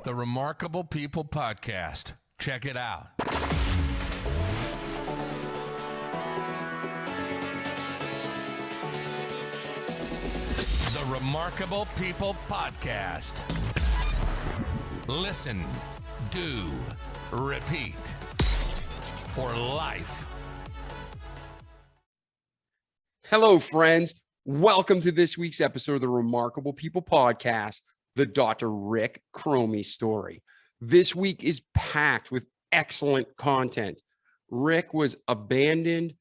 The Remarkable People Podcast. Check it out. The Remarkable People Podcast. Listen, do, repeat. For life. Hello, friends. Welcome to this week's episode of the Remarkable People Podcast, the Dr. Rick Chromey story. This week is packed with excellent content. Rick was abandoned,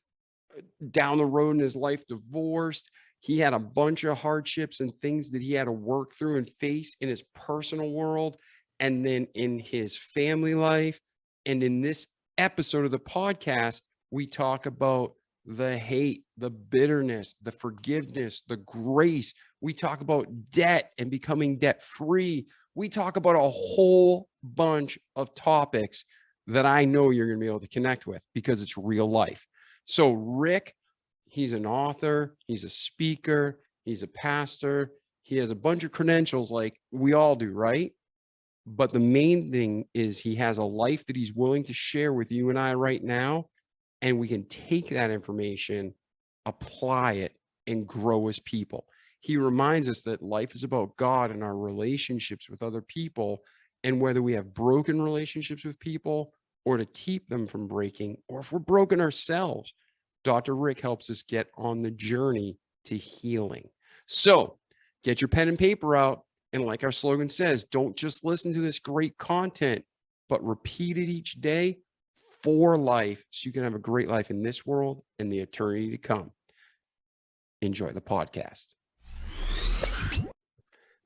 down the road in his life, divorced. He had a bunch of hardships and things that he had to work through and face in his personal world, and then in his family life. And in this episode of the podcast, we talk about the hate, the bitterness, the forgiveness, the grace. We talk about debt and becoming debt free. We talk about a whole bunch of topics that I know you're going to be able to connect with because it's real life. So Rick, he's an author, he's a speaker, he's a pastor. He has a bunch of credentials like we all do, right? But the main thing is he has a life that he's willing to share with you and I right now. And we can take that information, apply it, and grow as people. He reminds us that life is about God and our relationships with other people, and whether we have broken relationships with people or to keep them from breaking, or if we're broken ourselves, Dr. Rick helps us get on the journey to healing. So get your pen and paper out. And like our slogan says, don't just listen to this great content, but repeat it each day for life, so you can have a great life in this world and the eternity to come. Enjoy the podcast.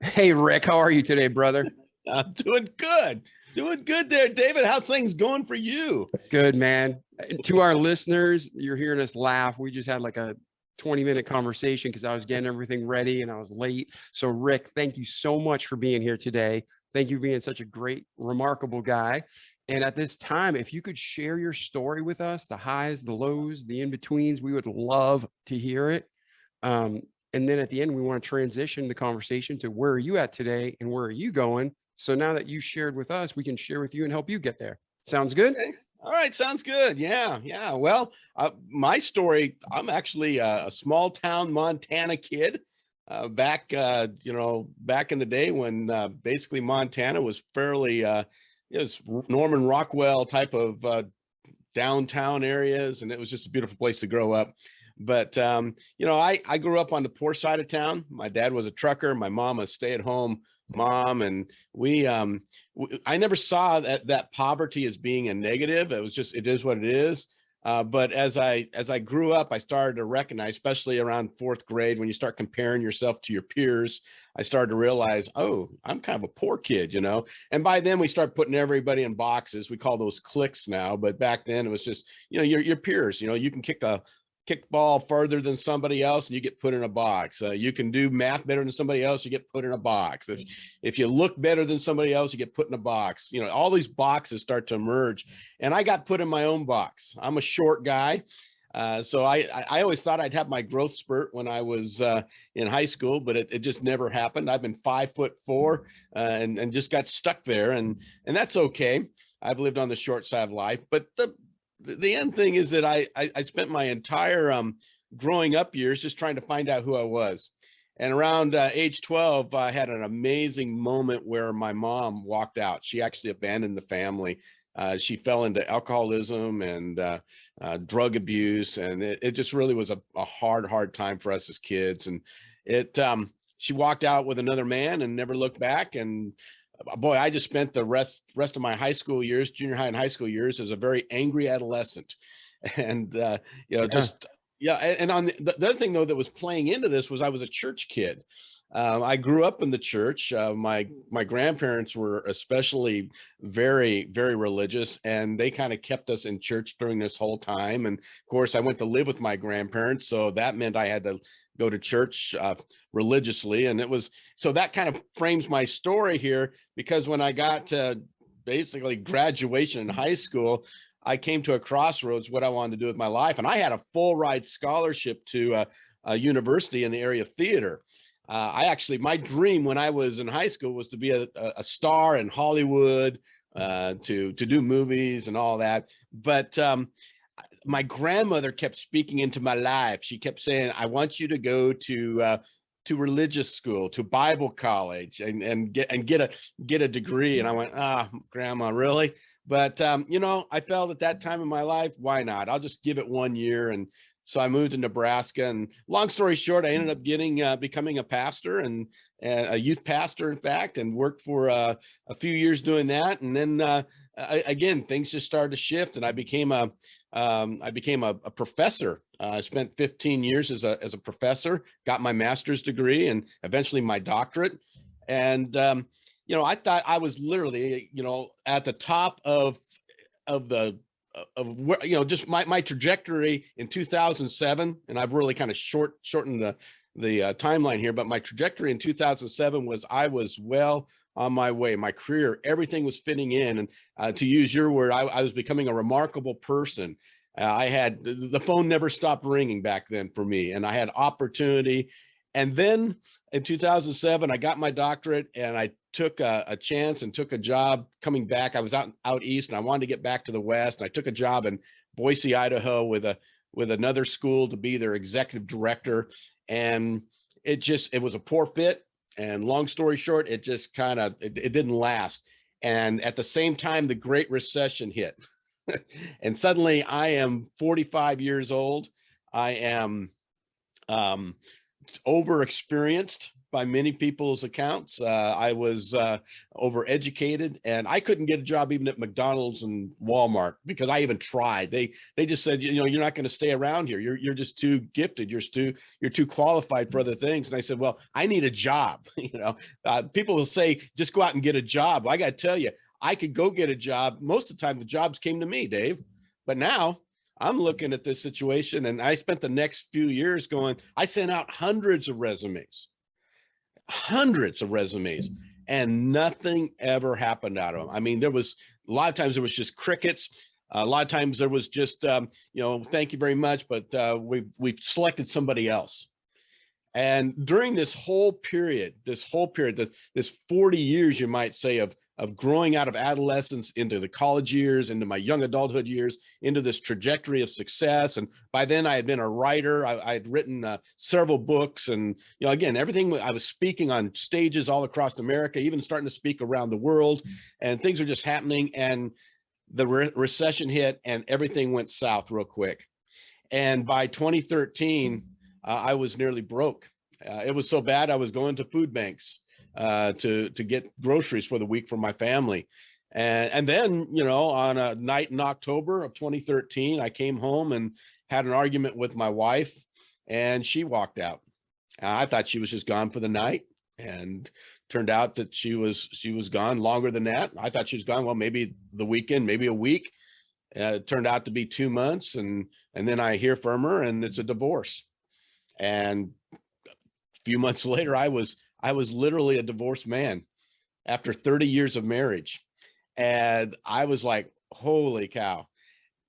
Hey, Rick, how are you today, brother? I'm doing good. Doing good there, David. How's things going for you? Good, man. To our listeners, you're hearing us laugh. We just had like a 20-minute conversation because I was getting everything ready and I was late. So, Rick, thank you so much for being here today. Thank you for being such a great, remarkable guy. And at this time, if you could share your story with us, the highs, the lows, the in-betweens, we would love to hear it. And then at the end, we want to transition the conversation to where are you at today and where are you going? So now that you shared with us, we can share with you and help you get there. Sounds good? Okay. All right. Sounds good. Yeah. Well, my story, I'm actually a small town Montana kid. Back in the day when basically Montana was fairly, it was Norman Rockwell type of downtown areas, and it was just a beautiful place to grow up. But I grew up on the poor side of town. My dad was a trucker, my mom a stay-at-home mom, and I never saw that poverty as being a negative. It is what it is. But as I grew up, I started to recognize, especially around fourth grade, when you start comparing yourself to your peers, I started to realize, oh, I'm kind of a poor kid, And by then we start putting everybody in boxes. We call those cliques now, but back then it was just, your peers. You can kick ball further than somebody else and you get put in a box. You can do math better than somebody else, you get put in a box. If you look better than somebody else, you get put in a box. All these boxes start to emerge, and I got put in my own box. I'm a short guy. So I always thought I'd have my growth spurt when I was in high school, but it just never happened. I've been 5'4" and just got stuck there, and that's okay. I've lived on the short side of life, but the end thing is that I spent my entire growing up years just trying to find out who I was. And around age 12, I had an amazing moment where my mom walked out. She actually abandoned the family. She fell into alcoholism and drug abuse. And it just really was a hard time for us as kids. And she walked out with another man and never looked back. And boy, I just spent the rest of my high school years, junior high and high school years, as a very angry adolescent. And, And on the other thing, though, that was playing into this was I was a church kid. I grew up in the church. My grandparents were especially very, very religious, and they kind of kept us in church during this whole time. And of course, I went to live with my grandparents, so that meant I had to go to church religiously. And so that kind of frames my story here, because when I got to basically graduation in high school, I came to a crossroads what I wanted to do with my life. And I had a full ride scholarship to a university in the area of theater. My dream when I was in high school was to be a star in Hollywood, to do movies and all that. But my grandmother kept speaking into my life. She kept saying, I want you to go to religious school, to Bible college, and get a degree. And I went, Grandma, really? But I felt at that time in my life, why not? I'll just give it 1 year. And so I moved to Nebraska, and long story short, I ended up becoming a pastor, and a youth pastor, in fact, and worked for a few years doing that. And then again, things just started to shift, and I became a professor. I spent 15 years as a professor, got my master's degree, and eventually my doctorate. And I thought I was literally, at the top of where, just my trajectory in 2007. And I've really kind of shortened the timeline here, but my trajectory in 2007 was, I was well on my way. My career, everything was fitting in. And to use your word, I was becoming a remarkable person. I had, the phone never stopped ringing back then for me, and I had opportunity. And then in 2007, I got my doctorate, and I took a chance and took a job coming back. I was out east, and I wanted to get back to the West. And I took a job in Boise, Idaho with another school to be their executive director. And it was a poor fit. And long story short, it just it didn't last. And at the same time, the Great Recession hit. And suddenly I am 45 years old. I am over-experienced by many people's accounts. I was overeducated, and I couldn't get a job even at McDonald's and Walmart because I even tried. They just said, you're not going to stay around here. You're just too gifted. You're too qualified for other things. And I said, well, I need a job. People will say, just go out and get a job. Well, I got to tell you, I could go get a job. Most of the time, the jobs came to me, Dave. But now I'm looking at this situation, and I spent the next few years I sent out hundreds of resumes, and nothing ever happened out of them. I mean, there was a lot of times there was just crickets. A lot of times there was just, thank you very much, but we've selected somebody else. And during this whole period, this 40 years, you might say, of growing out of adolescence into the college years, into my young adulthood years, into this trajectory of success. And by then I had been a writer. I had written several books, and, again, everything. I was speaking on stages all across America, even starting to speak around the world, and things are just happening. And the recession hit, and everything went south real quick. And by 2013, I was nearly broke. It was so bad, I was going to food banks to get groceries for the week for my family. And then, on a night in October of 2013, I came home and had an argument with my wife, and she walked out. I thought she was just gone for the night, and turned out that she was gone longer than that. I thought she was gone, well, maybe the weekend, maybe a week. It turned out to be 2 months. And then I hear from her, and it's a divorce. And a few months later, I was literally a divorced man after 30 years of marriage. And I was like, holy cow.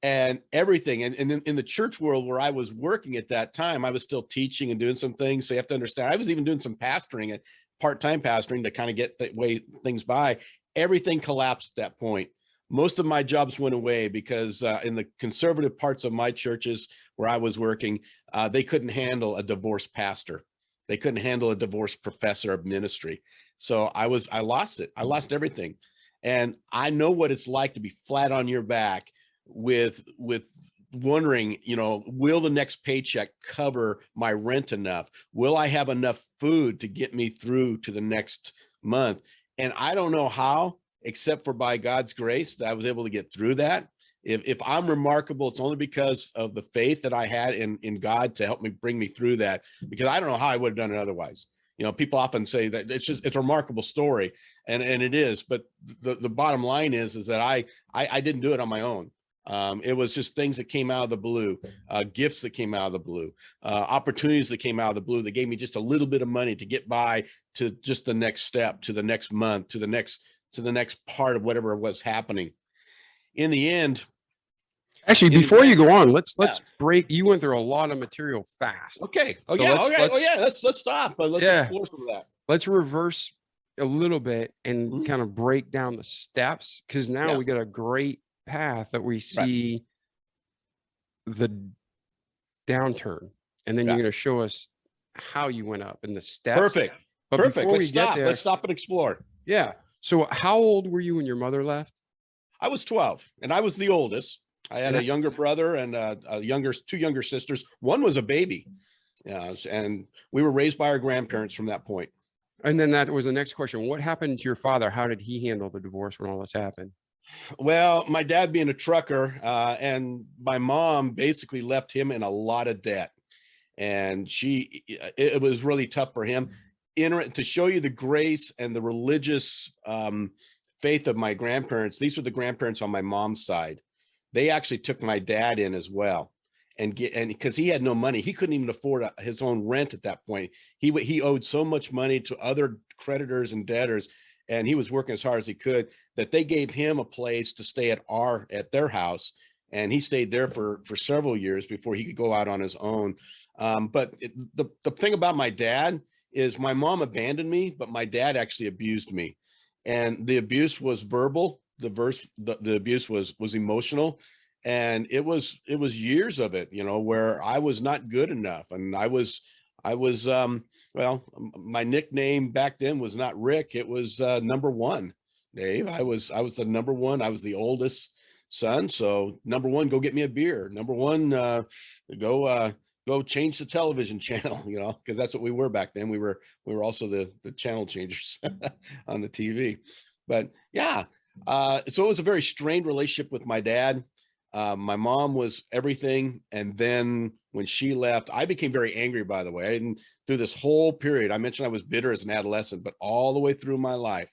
And everything. And in the church world where I was working at that time, I was still teaching and doing some things. So you have to understand, I was even doing some pastoring, and part-time pastoring, to kind of get the way things by. Everything collapsed at that point. Most of my jobs went away because in the conservative parts of my churches where I was working, they couldn't handle a divorced pastor. They couldn't handle a divorced professor of ministry. So I lost it. I lost everything. And I know what it's like to be flat on your back with wondering, will the next paycheck cover my rent enough? Will I have enough food to get me through to the next month? And I don't know how, except for by God's grace, that I was able to get through that. If I'm remarkable, it's only because of the faith that I had in God to help me bring me through that, because I don't know how I would have done it otherwise. People often say that it's a remarkable story, and it is, but the bottom line is that I didn't do it on my own. It was just things that came out of the blue, gifts that came out of the blue, opportunities that came out of the blue that gave me just a little bit of money to get by to just the next step, to the next month, to the next part of whatever was happening. In the end, Actually, in before the- you go on, let's Yeah. break. You went through a lot of material fast. Okay. Oh So yeah. let's- Okay. let's- Oh yeah. Let's stop. But let's Yeah. explore some of that. Let's reverse a little bit and Mhm. kind of break down the steps, because now Yeah. we got a great path that we see the downturn, and then Yeah. you're going to show us how you went up and the steps. Perfect. But Perfect. before Let's we get stop. there, Let's stop and explore. yeah. So how old were you when your mother left? I was 12 and I was the oldest. I had And a younger brother and two younger sisters. One was a baby. And we were raised by our grandparents from that point. And then that was the next question. What happened to your father? How did he handle the divorce when all this happened? Well, my dad being a trucker, and my mom basically left him in a lot of debt. And it was really tough for him. To show you the grace and the religious faith of my grandparents, these were the grandparents on my mom's side. They actually took my dad in as well. And because he had no money, he couldn't even afford his own rent at that point. He owed so much money to other creditors and debtors, and he was working as hard as he could, that they gave him a place to stay at their house, and he stayed there for several years before he could go out on his own. But the thing about my dad is my mom abandoned me, but my dad actually abused me, and the abuse was verbal. The abuse was emotional. And it was years of it, where I was not good enough. And I was, well, my nickname back then was not Rick. It was number one, Dave. I was the number one. I was the oldest son. So number one, go get me a beer. Number one, go change the television channel, because that's what we were back then. We were also the channel changers on the TV. But yeah, so it was a very strained relationship with my dad. My mom was everything. And then when she left, I became very angry, by the way. I didn't, through this whole period, I mentioned I was bitter as an adolescent, but all the way through my life,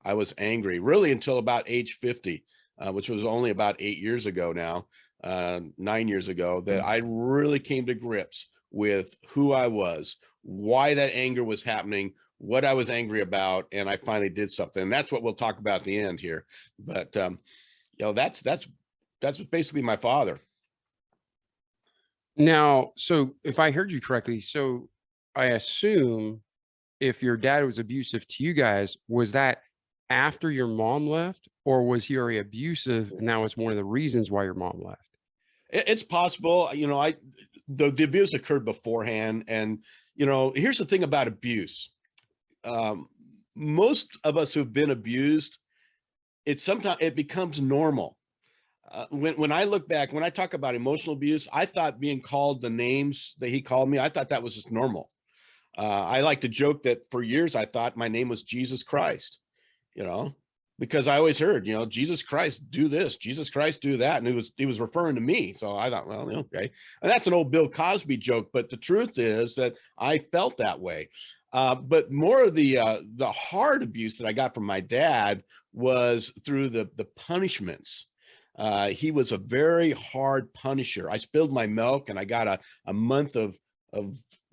I was angry, really until about age 50, which was only about 8 years ago now, 9 years ago, that I really came to grips with who I was, why that anger was happening, what I was angry about, and I finally did something. And that's what we'll talk about at the end here. But that's basically my father. Now, so if I heard you correctly, so I assume if your dad was abusive to you guys, was that after your mom left, or was he already abusive and that was one of the reasons why your mom left? It's possible, the abuse occurred beforehand. And, here's the thing about abuse. Most of us who've been abused, sometimes it becomes normal. When I look back, when I talk about emotional abuse, I thought being called the names that he called me, I thought that was just normal. I like to joke that for years, I thought my name was Jesus Christ, because I always heard, Jesus Christ, do this, Jesus Christ, do that. And he was referring to me. So I thought, well, okay. And that's an old Bill Cosby joke. But the truth is that I felt that way. But more of the hard abuse that I got from my dad was through the punishments. He was a very hard punisher. I spilled my milk and I got a month of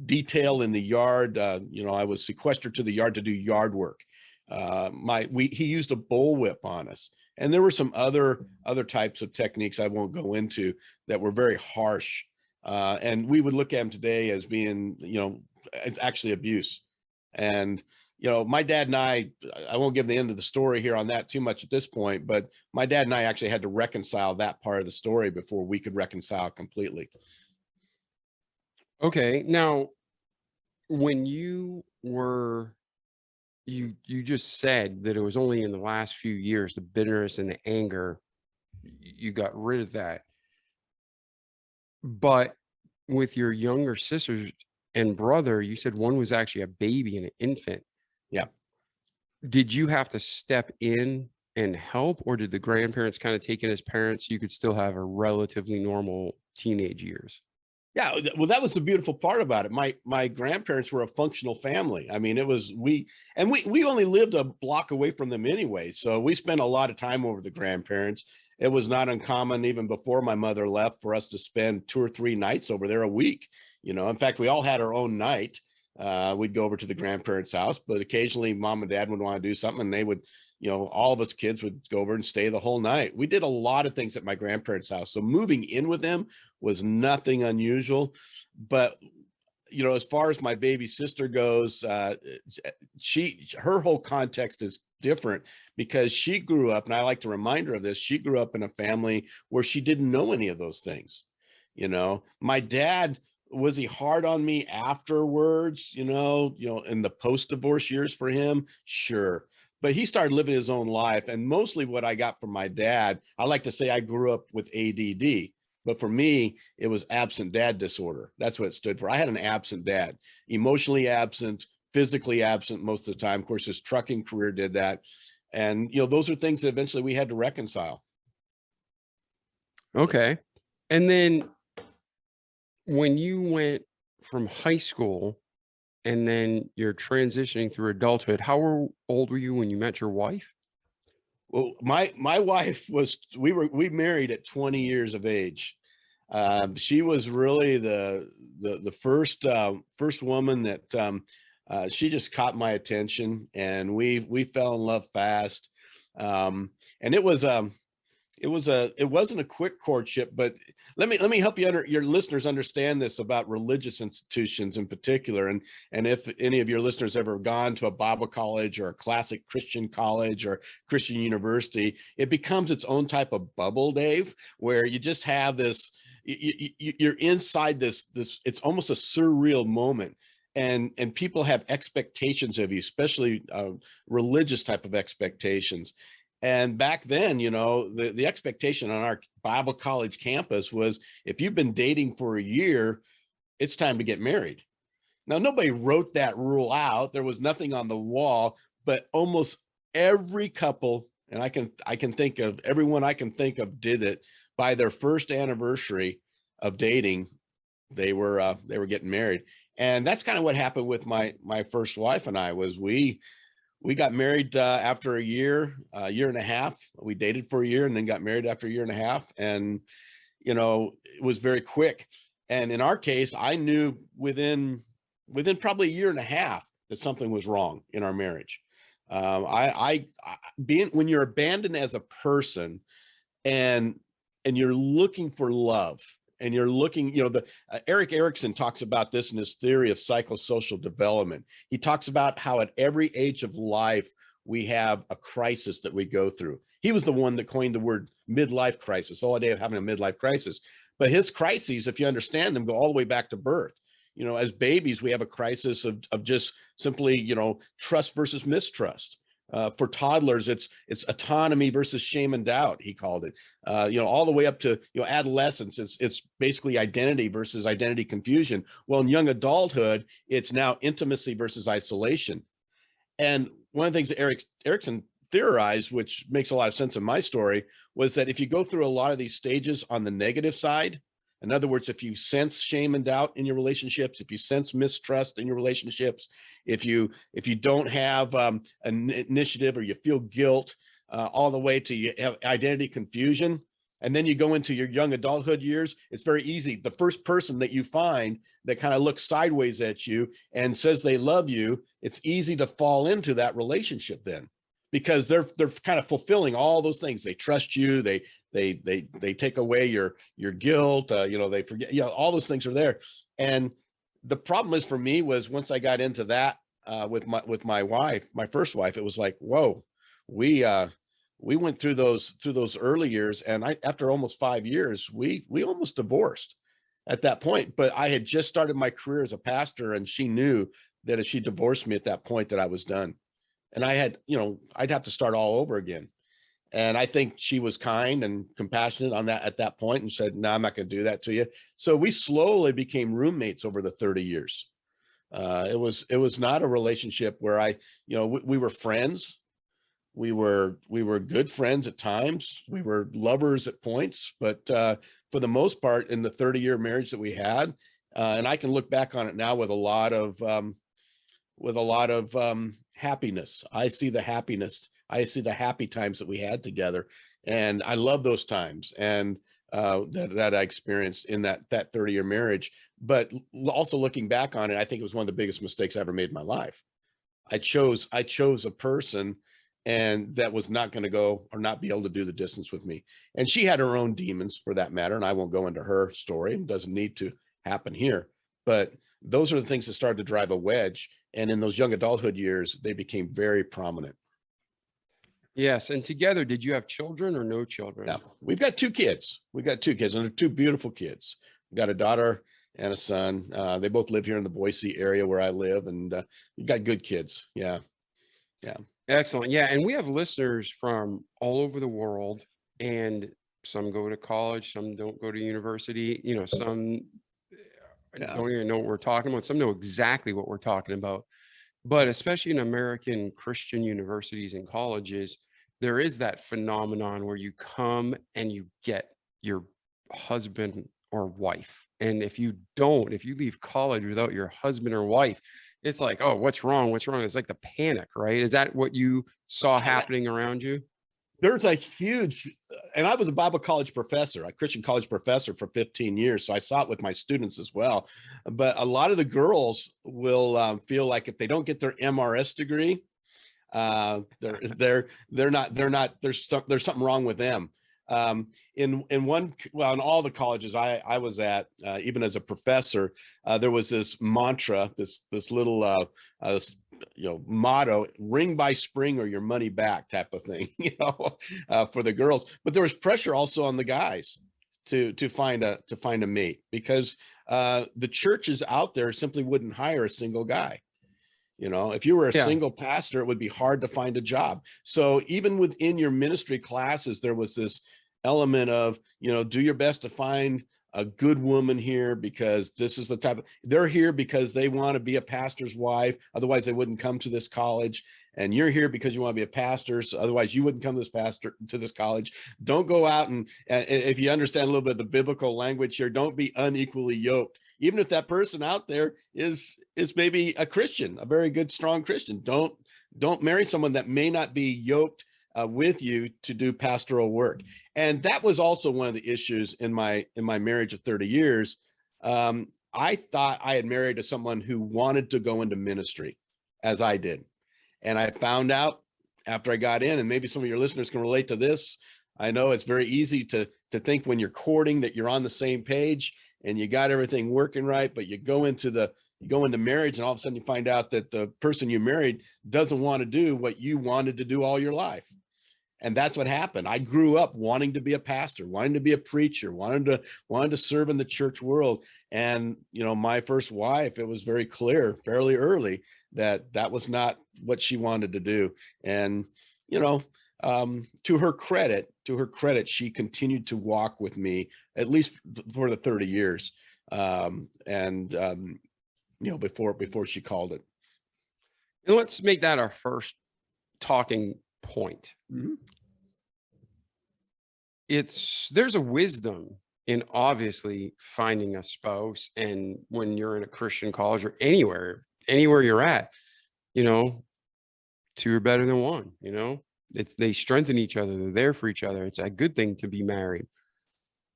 detail in the yard. I was sequestered to the yard to do yard work. He used a bullwhip on us, and there were some other types of techniques I won't go into that were very harsh. And we would look at them today as being, it's actually abuse. And my dad and I won't give the end of the story here on that too much at this point, but my dad and I actually had to reconcile that part of the story before we could reconcile completely. Okay. Now, when you just said that it was only in the last few years, the bitterness and the anger, you got rid of that. But with your younger sisters and brother, you said one was actually a baby and an infant. Yeah. Did you have to step in and help, or did the grandparents kind of take in as parents so you could still have a relatively normal teenage years? Yeah, well, that was the beautiful part about it. My grandparents were a functional family. I mean, we only lived a block away from them anyway. So we spent a lot of time over the grandparents. It was not uncommon even before my mother left for us to spend 2 or 3 nights over there a week. In fact, we all had our own night. We'd go over to the grandparents' house, but occasionally mom and dad would want to do something, and all of us kids would go over and stay the whole night. We did a lot of things at my grandparents' house. So moving in with them was nothing unusual. But as far as my baby sister goes, her whole context is different because she grew up, and I like to remind her of this, she grew up in a family where she didn't know any of those things. My dad, was he hard on me afterwards, in the post-divorce years for him? Sure. But he started living his own life. And mostly what I got from my dad, I like to say I grew up with ADD. But for me, it was absent dad disorder. That's what it stood for. I had an absent dad, emotionally absent, physically absent most of the time. Of course, his trucking career did that. And, those are things that eventually we had to reconcile. Okay. And then when you went from high school and then you're transitioning through adulthood, how old were you when you met your wife? Well, my wife we married at 20 years of age. She was really the first woman that she just caught my attention, and we fell in love fast. And it wasn't a quick courtship, but let me help your listeners understand this about religious institutions in particular. And if any of your listeners ever gone to a Bible college or a classic Christian college or Christian university, it becomes its own type of bubble, Dave, where you just have this, you're inside this, it's almost a surreal moment. And people have expectations of you, especially religious type of expectations. And back then, the expectation on our Bible college campus was, if you've been dating for a year, it's time to get married. Now, nobody wrote that rule out. There was nothing on the wall, but almost every couple, and I can think of everyone I can think of, did it by their first anniversary of dating. They were getting married. And that's kind of what happened with my first wife and I. Was we got married after a year and a half. We dated for a year and then got married after a year and a half. And, it was very quick. And in our case, I knew within probably a year and a half that something was wrong in our marriage. When you're abandoned as a person and you're looking for love, and you're looking, Erik Erikson talks about this in his theory of psychosocial development. He talks about how at every age of life, we have a crisis that we go through. He was the one that coined the word midlife crisis, all day of having a midlife crisis. But his crises, if you understand them, go all the way back to birth. As babies, we have a crisis of just simply, trust versus mistrust. For toddlers, it's autonomy versus shame and doubt, he called it. All the way up to adolescence, it's basically identity versus identity confusion. Well, in young adulthood, it's now intimacy versus isolation. And one of the things that Erikson theorized, which makes a lot of sense in my story, was that if you go through a lot of these stages on the negative side, in other words, if you sense shame and doubt in your relationships, if you sense mistrust in your relationships, if you don't have an initiative, or you feel guilt, all the way to you have identity confusion, and then you go into your young adulthood years, it's very easy. The first person that you find that kind of looks sideways at you and says they love you, it's easy to fall into that relationship then, because they're kind of fulfilling all those things. They trust you. They take away your guilt. They forget. All those things are there. And the problem is, for me, was once I got into that with my wife, my first wife, it was like, whoa, we went through those early years, and after almost 5 years, we almost divorced at that point. But I had just started my career as a pastor, and she knew that if she divorced me at that point, that I was done. And I'd have to start all over again. And I think she was kind and compassionate on that at that point, and said, no, I'm not going to do that to you. So we slowly became roommates over the 30 years. It was not a relationship where we were friends. We were good friends at times. We were lovers at points, but for the most part, in the 30-year marriage that we had, and I can look back on it now with a lot of happiness. I see the happiness. I see the happy times that we had together, and I love those times and that I experienced in that 30-year marriage. But also looking back on it, I think it was one of the biggest mistakes I ever made in my life. I chose a person, and that was not going to go or not be able to do the distance with me. And she had her own demons for that matter. And I won't go into her story. It doesn't need to happen here. But those are the things that started to drive a wedge. And in those young adulthood years, they became very prominent. Yes. And together, did you have children or no children? Now, we've got 2 kids. We've got 2 kids, and they're 2 beautiful kids. We've got a daughter and a son. They both live here in the Boise area where I live, and we've got good kids. Yeah. Yeah. Excellent. Yeah. And we have listeners from all over the world, and some go to college, some don't go to university, some don't even know what we're talking about. Some know exactly what we're talking about. But especially in American Christian universities and colleges, there is that phenomenon where you come and you get your husband or wife. And if you leave college without your husband or wife, it's like, oh, what's wrong? What's wrong? It's like the panic, right? Is that what you saw happening around you? There's a huge, and I was a Bible college professor, a Christian college professor for 15 years. So I saw it with my students as well. But a lot of the girls will feel like if they don't get their MRS degree, there's something wrong with them. In all the colleges I was at, even as a professor, there was this mantra, this little motto: ring by spring or your money back, type of thing, for the girls. But there was pressure also on the guys to find a mate, because the churches out there simply wouldn't hire a single guy. If you were a single pastor, it would be hard to find a job. So even within your ministry classes, there was this element of, do your best to find a good woman here, because this is the type of, they're here because they want to be a pastor's wife. Otherwise they wouldn't come to this college. And you're here because you want to be a pastor. So otherwise you wouldn't come to this college. Don't go out and if you understand a little bit of the biblical language here, don't be unequally yoked. Even if that person out there is maybe a Christian, a very good, strong Christian, don't marry someone that may not be yoked with you to do pastoral work. And that was also one of the issues in my marriage of 30 years. I thought I had married someone who wanted to go into ministry, as I did. And I found out after I got in, and maybe some of your listeners can relate to this. I know it's very easy to think when you're courting that you're on the same page and you got everything working right, but you go into marriage and all of a sudden you find out that the person you married doesn't want to do what you wanted to do all your life. And that's what happened. I grew up wanting to be a pastor, wanting to be a preacher, wanting to serve in the church world. And, my first wife, it was very clear fairly early that was not what she wanted to do. And, to her credit, she continued to walk with me at least for the 30 years. Before she called it. And let's make that our first talking point. Mm-hmm. There's a wisdom in obviously finding a spouse, and when you're in a Christian college or anywhere you're at, 2 are better than 1. They strengthen each other. They're there for each other. It's a good thing to be married.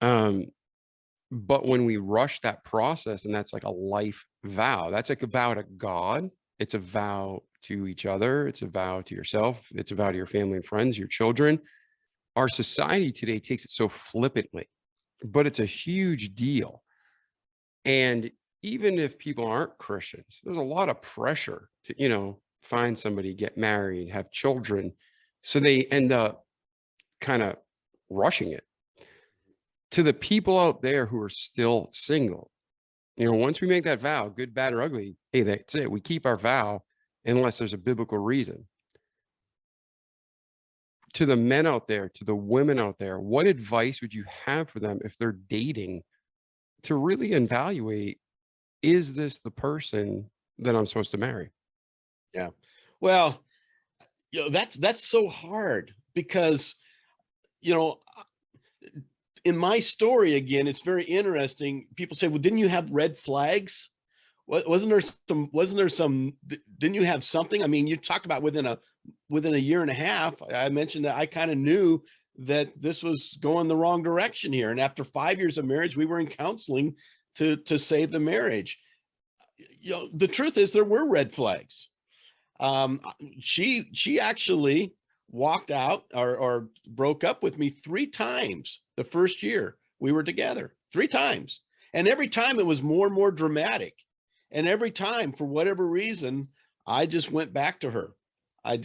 But when we rush that process, and that's like a life vow, that's like a vow to God. It's a vow to each other. It's a vow to yourself. It's a vow to your family and friends, your children. Our society today takes it so flippantly, but it's a huge deal. And even if people aren't Christians, there's a lot of pressure to, find somebody, get married, have children. So they end up kind of rushing it. To the people out there who are still single, once we make that vow, good, bad, or ugly, hey, that's it. We keep our vow unless there's a biblical reason. To the men out there, to the women out there, what advice would you have for them if they're dating to really evaluate, is this the person that I'm supposed to marry? Yeah. Well, that's so hard because, in my story, again, it's very interesting. People say, well, didn't you have red flags? Wasn't there some, didn't you have something? I mean, you talked about within a year and a half, I mentioned that I kind of knew that this was going the wrong direction here. And after 5 years of marriage, we were in counseling to save the marriage. The truth is there were red flags. She actually walked out or broke up with me 3 times the first year we were together, 3 times. And every time it was more and more dramatic. And every time, for whatever reason, I just went back to her. I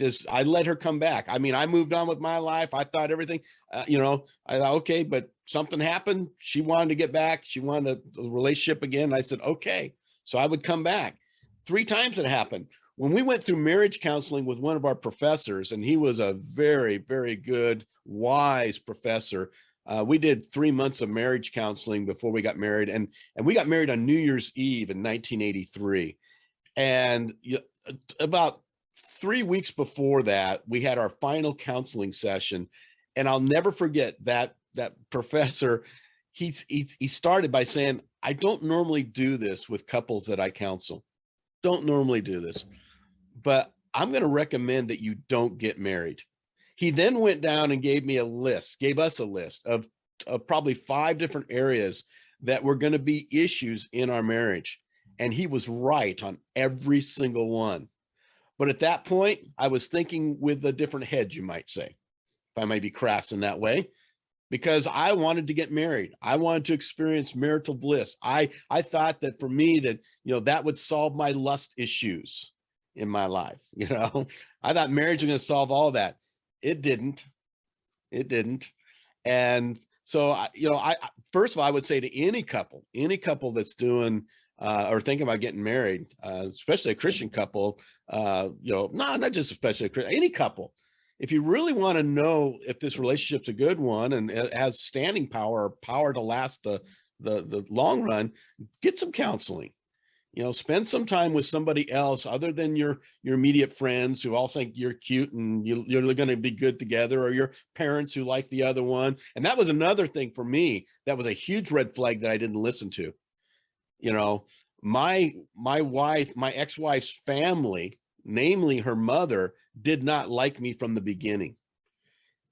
let her come back. I mean, I moved on with my life. I thought everything, I thought, okay, but something happened. She wanted to get back. She wanted a relationship again. I said, okay. So I would come back. 3 times it happened. When we went through marriage counseling with one of our professors, and he was a very, very good, wise professor. We did 3 months of marriage counseling before we got married. And we got married on New Year's Eve in 1983. And about 3 weeks before that, we had our final counseling session. And I'll never forget that professor, he started by saying, I don't normally do this with couples that I counsel. Don't normally do this, but I'm going to recommend that you don't get married. He then went down and gave us a list of probably 5 different areas that were going to be issues in our marriage. And he was right on every single one. But at that point, I was thinking with a different head, you might say, if I may be crass in that way, because I wanted to get married. I wanted to experience marital bliss. I thought that for me that, that would solve my lust issues in my life. I thought marriage was going to solve all that. It didn't. And so, I first of all, I would say to any couple that's doing or thinking about getting married, especially a Christian couple, not just especially any couple, if you really want to know if this relationship's a good one and it has staying power to last the long run, get some counseling. Spend some time with somebody else other than your immediate friends who all think you're cute and you're going to be good together, or your parents who like the other one. And that was another thing for me. That was a huge red flag that I didn't listen to. My ex-wife's family, namely her mother, did not like me from the beginning.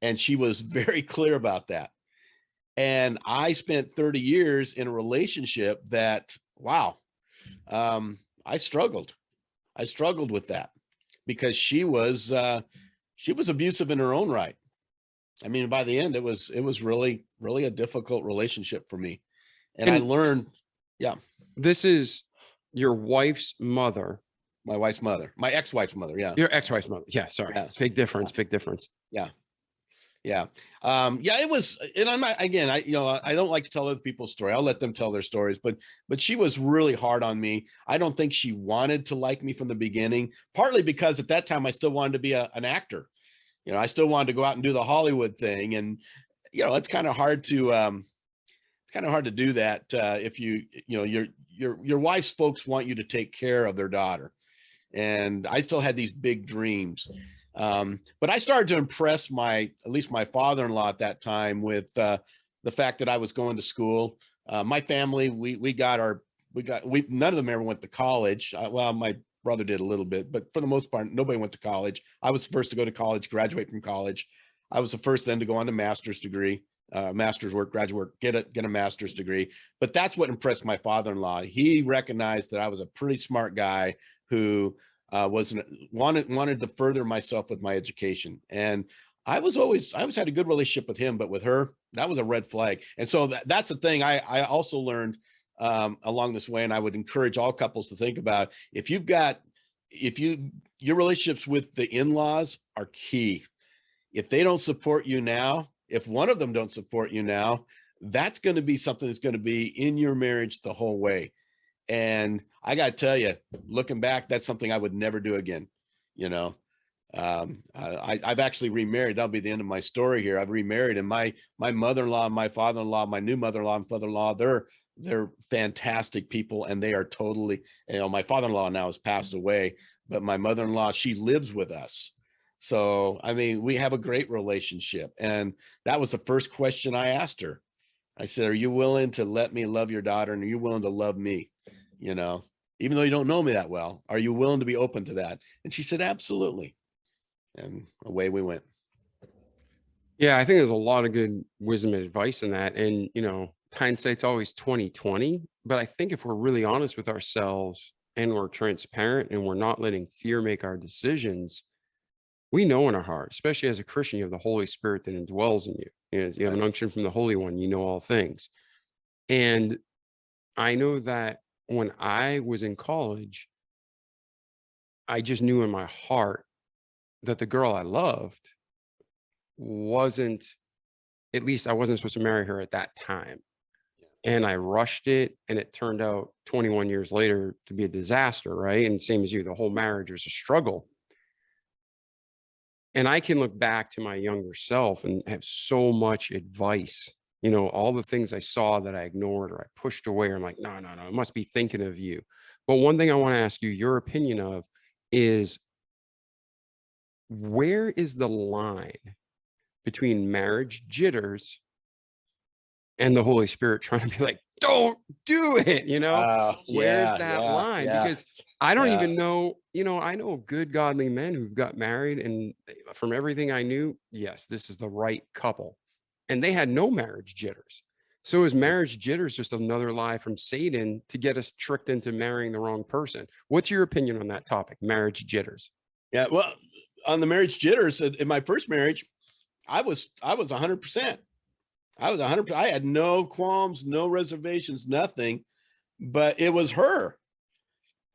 And she was very clear about that. And I spent 30 years in a relationship that, wow, I struggled with that because she was abusive in her own right. I mean, by the end, it was really, really a difficult relationship for me. And I learned, yeah. This is your wife's mother. My wife's mother, my ex-wife's mother. Yeah. Your ex-wife's mother. Yeah. Sorry. Yes. Big difference. Yeah. Yeah. It was, and I'm not, again, I don't like to tell other people's story. I'll let them tell their stories, but she was really hard on me. I don't think she wanted to like me from the beginning, partly because at that time I still wanted to be an actor. I still wanted to go out and do the Hollywood thing. And, it's kind of hard to, do that. If your wife's folks want you to take care of their daughter. And I still had these big dreams. But I started to impress at least my father-in-law at that time with the fact that I was going to school. My family, none of them ever went to college. Well, my brother did a little bit, but for the most part, nobody went to college. I was the first to go to college, graduate from college. I was the first then to go on to master's degree, master's work, graduate work, get a master's degree. But that's what impressed my father-in-law. He recognized that I was a pretty smart guy who wanted to further myself with my education. And I always had a good relationship with him, but with her, that was a red flag. And so that's the thing I also learned along this way. And I would encourage all couples to think about, your relationships with the in-laws are key. If they don't support you now, if one of them don't support you now, that's going to be something that's going to be in your marriage the whole way. And I got to tell you, looking back, that's something I would never do again. I've actually remarried. That'll be the end of my story here. I've remarried, and my mother-in-law, my father-in-law, my new mother-in-law and father-in-law, they're fantastic people. And they are totally, my father-in-law now has passed away, but my mother-in-law, she lives with us. So, I mean, we have a great relationship. And that was the first question I asked her. I said, are you willing to let me love your daughter? And are you willing to love me? Even though you don't know me that well, are you willing to be open to that? And she said, absolutely. And away we went. Yeah. I think there's a lot of good wisdom and advice in that. And, hindsight's always 20/20, but I think if we're really honest with ourselves and we're transparent and we're not letting fear make our decisions, we know in our heart, especially as a Christian, you have the Holy Spirit that indwells in you. You have an unction from the Holy One, you know all things. And I know that when I was in college, I just knew in my heart that the girl I loved wasn't, at least I wasn't supposed to marry her at that time. And I rushed it, and it turned out 21 years later to be a disaster, right? And same as you, the whole marriage was a struggle. And I can look back to my younger self and have so much advice, all the things I saw that I ignored or I pushed away, or I'm like, no, I must be thinking of you. But one thing I want to ask you your opinion of is, where is the line between marriage jitters and the Holy Spirit trying to be like, don't do it, where's that line? Because I don't even know, I know good godly men who've got married, and from everything I knew, yes, this is the right couple, and they had no marriage jitters. So is marriage jitters just another lie from Satan to get us tricked into marrying the wrong person? What's your opinion on that topic, marriage jitters? Yeah, well, on the marriage jitters, in my first marriage, I was 100%. I was 100%. I had no qualms, no reservations, nothing, but it was her.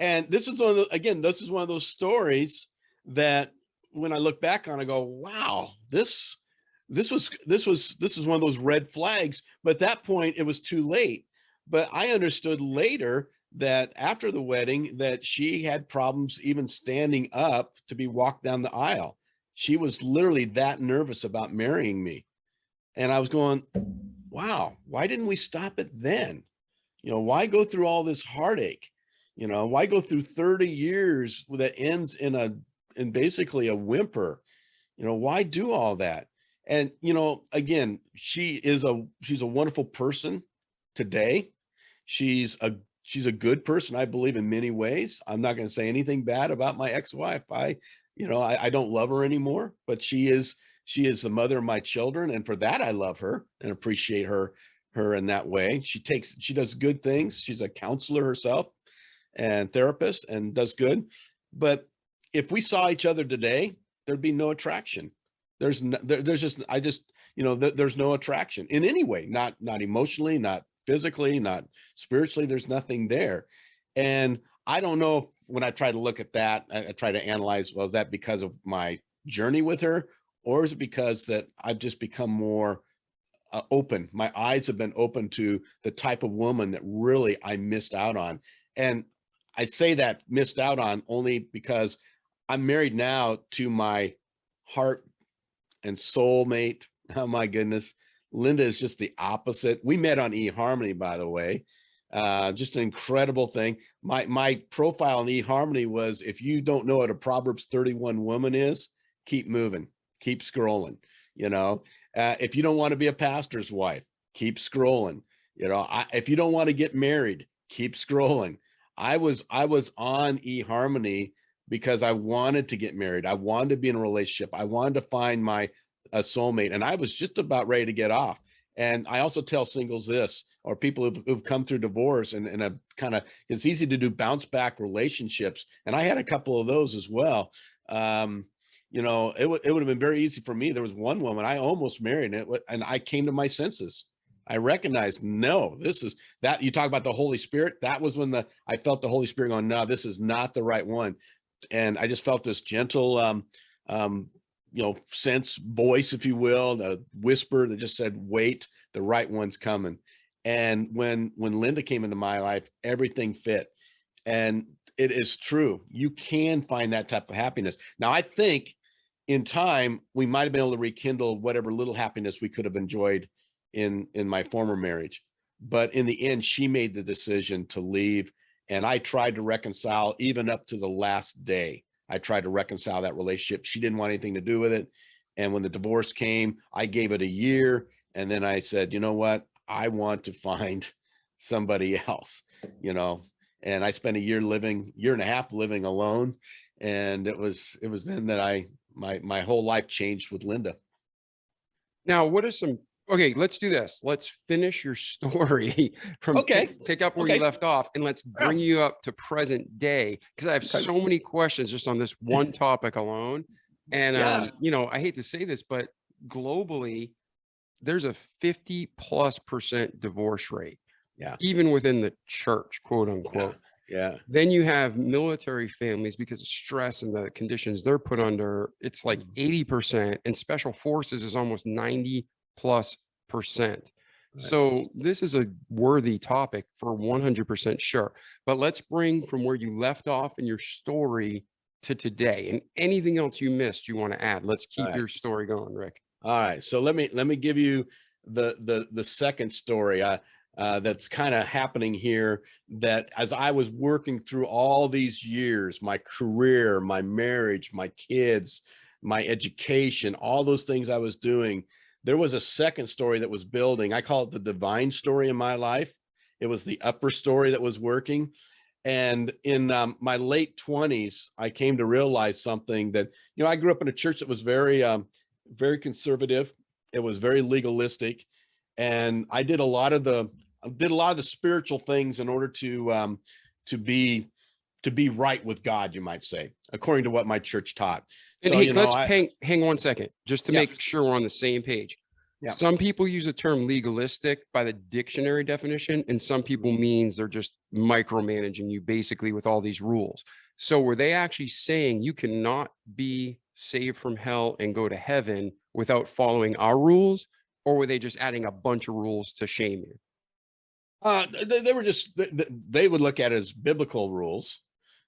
And this is this is one of those stories that when I look back on, I go, wow, this was one of those red flags. But at that point, it was too late. But I understood later that after the wedding, that she had problems even standing up to be walked down the aisle. She was literally that nervous about marrying me. And I was going, wow, why didn't we stop it then? Why go through all this heartache? Why go through 30 years that ends in basically a whimper? Why do all that? And, again, she's a wonderful person today. She's a good person, I believe, in many ways. I'm not going to say anything bad about my ex-wife. I don't love her anymore, but she is the mother of my children. And for that, I love her and appreciate her in that way. She does good things. She's a counselor herself and therapist and does good. But if we saw each other today, there'd be no attraction. There's no attraction in any way, not emotionally, not physically, not spiritually. There's nothing there. And I don't know if when I try to look at that, I try to analyze, well, is that because of my journey with her? Or is it because that I've just become more open? My eyes have been open to the type of woman that really I missed out on. And I say that missed out on only because I'm married now to my heart and soulmate. Oh my goodness. Linda is just the opposite. We met on eHarmony, by the way. Just an incredible thing. My profile on eHarmony was, if you don't know what a Proverbs 31 woman is, keep moving, keep scrolling. If you don't want to be a pastor's wife, keep scrolling. If you don't want to get married, keep scrolling. I was on eHarmony because I wanted to get married. I wanted to be in a relationship. I wanted to find my soulmate, and I was just about ready to get off. And I also tell singles this, or people who've come through divorce and it's easy to do bounce back relationships. And I had a couple of those as well. It would have been very easy for me. There was one woman I almost married, and I came to my senses. I recognized, no, this is that. You talk about the Holy Spirit. That was when I felt the Holy Spirit going, no, this is not the right one. And I just felt this gentle, sense, voice, if you will, a whisper that just said, wait, the right one's coming. And when Linda came into my life, everything fit. And it is true. You can find that type of happiness. Now, I think in time, we might have been able to rekindle whatever little happiness we could have enjoyed in my former marriage. But in the end, she made the decision to leave. And I tried to reconcile even up to the last day. I tried to reconcile that relationship. She didn't want anything to do with it. And when the divorce came, I gave it a year. And then I said, you know what? I want to find somebody else, and I spent a year and a half living alone. And it was then that my whole life changed with Linda. Now, okay, let's do this. Let's finish your story from pick up where you left off, and let's bring you up to present day, because I have so many questions just on this one topic alone And, Yeah. you know, I hate to say this, but globally, there's a 50+% divorce rate, Yeah. even within the church, quote Yeah. unquote. Yeah. Then you have military families because of stress and the conditions they're put under. It's like 80%, and special forces is almost 90+%. Right. So this is a worthy topic for 100% sure. But let's bring from where you left off in your story to today, and anything else you missed you want to add. Let's keep Right. your story going, Rick. All right. So let me give you the second story that's kind of happening here, that as I was working through all these years, my career, my marriage, my kids, my education, all those things I was doing, there was a second story that was building. I call it the divine story in my life. It was the upper story that was working. And in my late 20s, I came to realize something that, you know, I grew up in a church that was very conservative. It was very legalistic. And I did a lot of the spiritual things in order to be right with God, you might say, according to what my church taught. And So, hey, you know, let's hang 1 second, just to Yeah. make sure we're on the same page. Yeah. Some people use the term legalistic by the dictionary definition, and some people means they're just micromanaging you basically with all these rules. So were they actually saying you cannot be saved from hell and go to heaven without following our rules, or were they just adding a bunch of rules to shame you? they were just, they would look at it as biblical rules,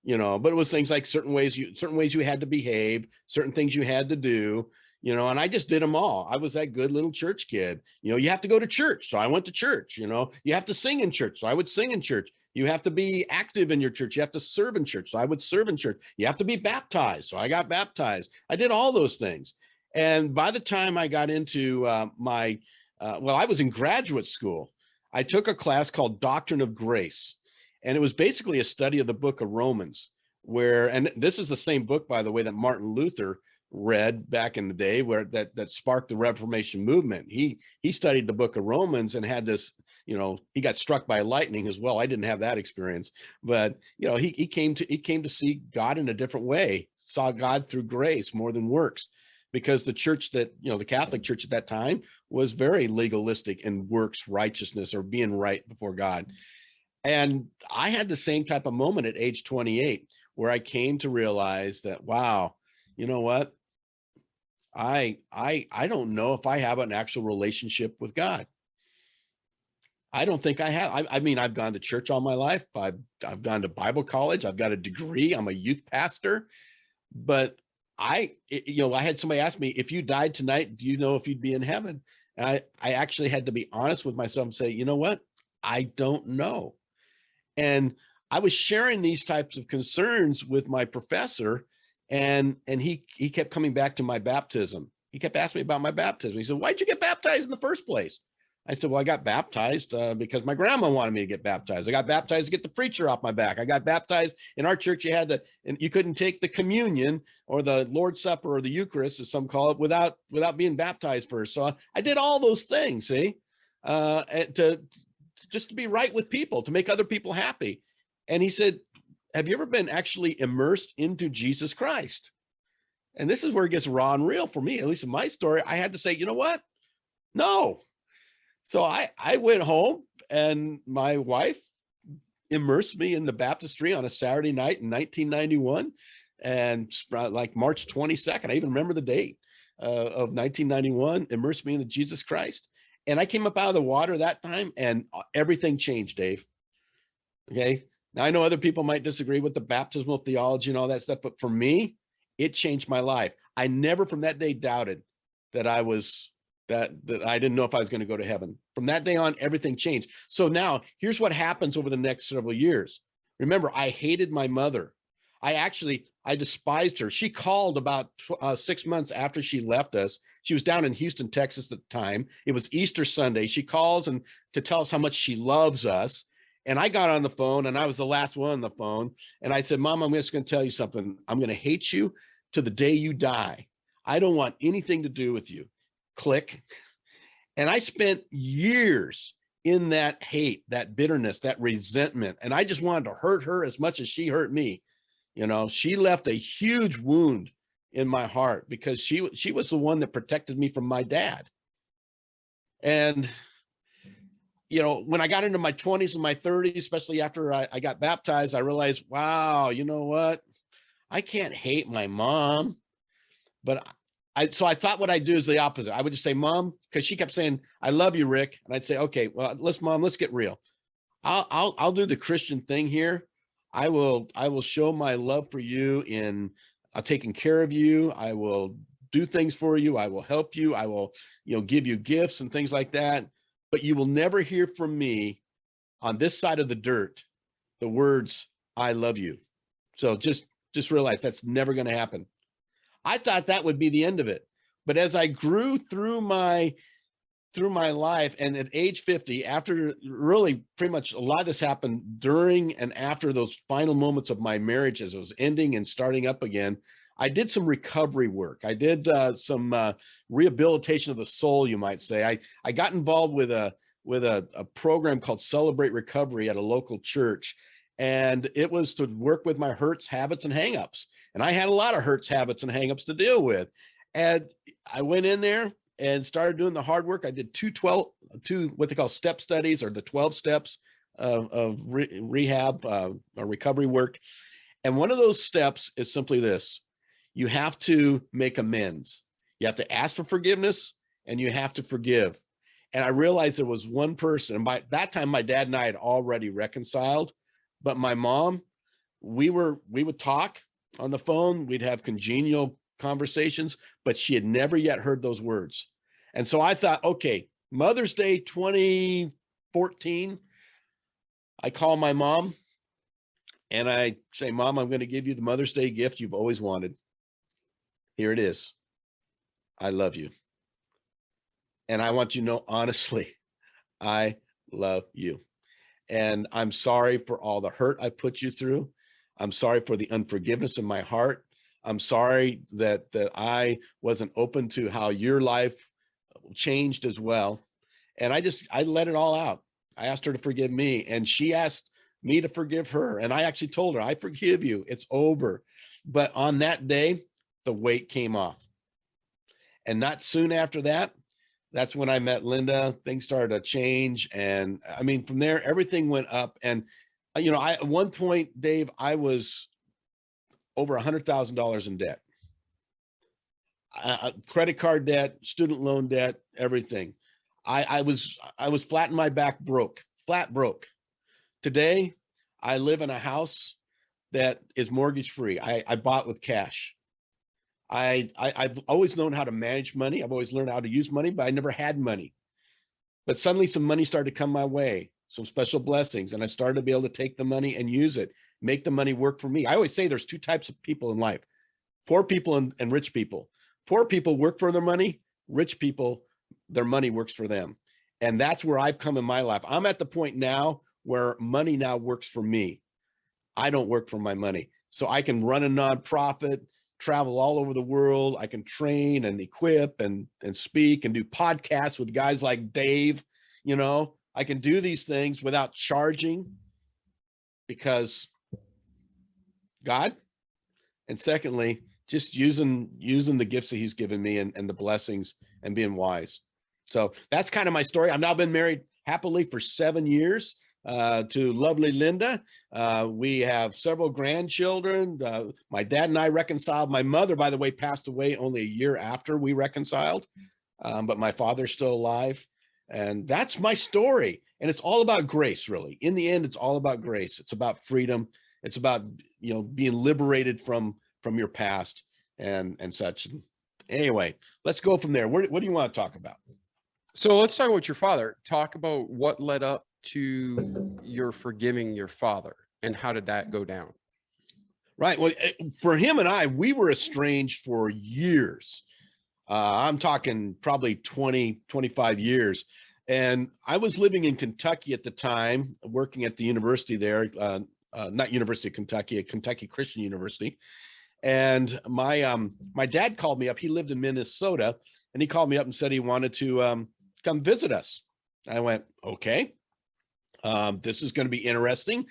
you know, but it was things like certain ways you had to behave, certain things you had to do, you know, and I just did them all. I was that good little church kid. You know, you have to go to church, so I went to church. You know, you have to sing in church, so I would sing in church. You have to be active in your church. You have to serve in church, so I would serve in church. You have to be baptized, so I got baptized. I did all those things. And by the time I got into well, I was in graduate school. I took a class called Doctrine of Grace, and it was basically a study of the book of Romans, where, and this is the same book, by the way, that Martin Luther read back in the day, where that sparked the Reformation movement. He studied the book of Romans and had this, you know, he got struck by lightning as well. I didn't have that experience, but you know, he came to see God in a different way, saw God through grace more than works, because the church that, you know, the Catholic Church at that time was very legalistic in works righteousness or being right before God. And I had the same type of moment at age 28, where I came to realize that, wow, you know what? I don't know if I have an actual relationship with God. I don't think I have. I mean, I've gone to church all my life. I've gone to Bible college. I've got a degree. I'm a youth pastor. But you know, I had somebody ask me, if you died tonight, do you know if you'd be in heaven? And I actually had to be honest with myself and say, you know what? I don't know. And I was sharing these types of concerns with my professor, and he kept coming back to my baptism. He kept asking me about my baptism. He said, why'd you get baptized in the first place? I said, well, I got baptized because my grandma wanted me to get baptized. I got baptized to get the preacher off my back. I got baptized in our church. And you couldn't take the communion or the Lord's Supper or the Eucharist, as some call it, without being baptized first. So I did all those things, see, just to be right with people, to make other people happy. And he said, have you ever been actually immersed into Jesus Christ? And this is where it gets raw and real for me, at least in my story. I had to say, you know what? No. So I went home, and my wife immersed me in the baptistry on a Saturday night in 1991, and like March 22nd, I even remember the date of 1991, immersed me into Jesus Christ. And I came up out of the water that time, and everything changed, Dave. Okay. Now, I know other people might disagree with the baptismal theology and all that stuff, but for me, it changed my life. I never from that day doubted that I didn't know if I was going to go to heaven. From that day on, everything changed. So now here's what happens over the next several years. Remember, I hated my mother. I despised her. She called about 6 months after she left us. She was down in Houston, Texas at the time. It was Easter Sunday. She calls and to tell us how much she loves us. And I got on the phone, and I was the last one on the phone. And I said, Mom, I'm just going to tell you something. I'm going to hate you to the day you die. I don't want anything to do with you. Click. And I spent years in that hate, that bitterness, that resentment. And I just wanted to hurt her as much as she hurt me. You know, she left a huge wound in my heart, because she was the one that protected me from my dad. And, you know, when I got into my 20s and my 30s, especially after I got baptized, I realized, wow, you know what? I can't hate my mom. But so I thought what I'd do is the opposite. I would just say, Mom, because she kept saying, I love you, Rick. And I'd say, okay, well, Mom, let's get real. I'll do the Christian thing here. I will show my love for you in taking care of you. I will do things for you. I will help you. I will, you know, give you gifts and things like that. But you will never hear from me on this side of the dirt the words, I love you. So just realize that's never going to happen. I thought that would be the end of it. But as I grew through my life, and at age 50, after really pretty much a lot of this happened during and after those final moments of my marriage as it was ending and starting up again, I did some recovery work. I did some rehabilitation of the soul, you might say. I got involved with a program called Celebrate Recovery at a local church. And it was to work with my hurts, habits, and hangups. And I had a lot of hurts, habits, and hangups to deal with. And I went in there and started doing the hard work. I did two what they call step studies, or the 12 steps of rehab or recovery work. And one of those steps is simply this: you have to make amends. You have to ask for forgiveness, and you have to forgive. And I realized there was one person, and by that time, my dad and I had already reconciled. But my mom, we would talk on the phone. We'd have congenial conversations, but she had never yet heard those words. And so I thought, okay, Mother's Day 2014, I call my mom and I say, Mom, I'm going to give you the Mother's Day gift you've always wanted. Here it is. I love you. And I want you to know, honestly, I love you. And I'm sorry for all the hurt I put you through. I'm sorry for the unforgiveness in my heart. I'm sorry that I wasn't open to how your life changed as well. And I let it all out. I asked her to forgive me, and she asked me to forgive her. And I actually told her, I forgive you. It's over. But on that day, the weight came off. And not soon after that, that's when I met Linda. Things started to change. And I mean, from there, everything went up. And, you know, at one point, Dave, I was over $100,000 in debt. Credit card debt, student loan debt, everything. I was flat in my back, flat broke. Today, I live in a house that is mortgage free. I bought with cash. I've always known how to manage money. I've always learned how to use money, but I never had money. But suddenly some money started to come my way, some special blessings, and I started to be able to take the money and use it, make the money work for me. I always say there's two types of people in life: poor people and rich people. Poor people work for their money. Rich people, their money works for them. And that's where I've come in my life. I'm at the point now where money now works for me. I don't work for my money. So I can run a nonprofit, travel all over the world. I can train and equip and speak and do podcasts with guys like Dave. You know, I can do these things without charging, because God. And secondly, just using the gifts that he's given me and the blessings and being wise. So that's kind of my story. I've now been married happily for 7 years to lovely Linda. We have several grandchildren. My dad and I reconciled. My mother, by the way, passed away only a year after we reconciled, but my father's still alive. And that's my story. And it's all about grace, really. In the end, it's all about grace. It's about freedom. It's about, you know, being liberated from your past and such. Anyway, let's go from there. What do you want to talk about? So let's talk about your father. Talk about what led up to your forgiving your father, and how did that go down? Right. Well, for him and I, we were estranged for years. I'm talking probably 20, 25 years. And I was living in Kentucky at the time, working at the university there, not University of Kentucky, a Kentucky Christian University. And my dad called me up. He lived in Minnesota, and he called me up and said he wanted to come visit us. I went, okay, this is going to be interesting.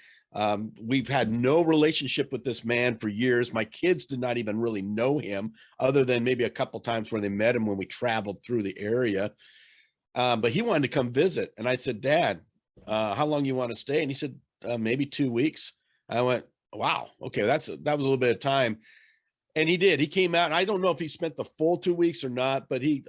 We've had no relationship with this man for years. My kids did not even really know him, other than maybe a couple times where they met him when we traveled through the area. But he wanted to come visit. And I said, Dad, how long you want to stay? And he said, maybe 2 weeks. I went, wow, okay, that was a little bit of time. And he did. He came out. And I don't know if he spent the full 2 weeks or not, but he,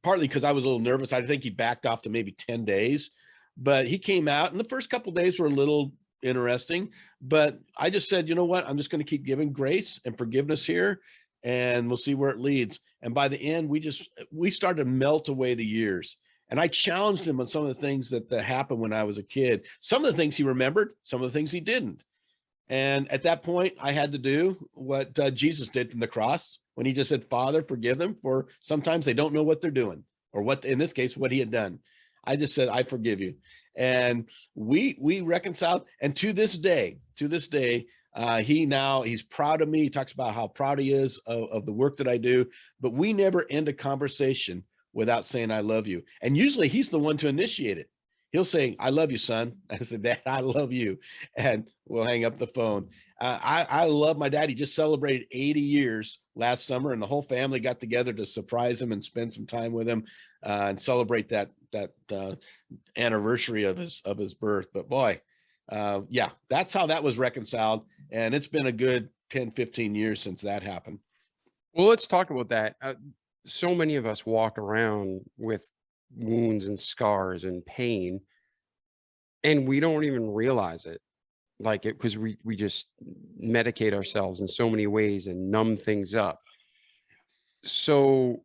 partly because I was a little nervous, I think he backed off to maybe 10 days. But he came out, and the first couple of days were a little interesting. But I just said, you know what? I'm just going to keep giving grace and forgiveness here, and we'll see where it leads. And by the end, we started to melt away the years. And I challenged him on some of the things that happened when I was a kid. Some of the things he remembered, some of the things he didn't. And at that point, I had to do what Jesus did from the cross, when he just said, Father, forgive them, for sometimes they don't know what they're doing, or what, in this case, what he had done. I just said, I forgive you. And we reconciled. And to this day, he's proud of me. He talks about how proud he is of the work that I do, but we never end a conversation without saying, I love you. And usually he's the one to initiate it. He'll say, I love you, son. I said, Dad, I love you. And we'll hang up the phone. I love my dad. He just celebrated 80 years last summer, and the whole family got together to surprise him and spend some time with him and celebrate that anniversary of his birth. But boy, yeah, that's how that was reconciled. And it's been a good 10, 15 years since that happened. Well, let's talk about that. So many of us walk around with wounds and scars and pain, and we don't even realize it, like it, because we just medicate ourselves in so many ways and numb things up. So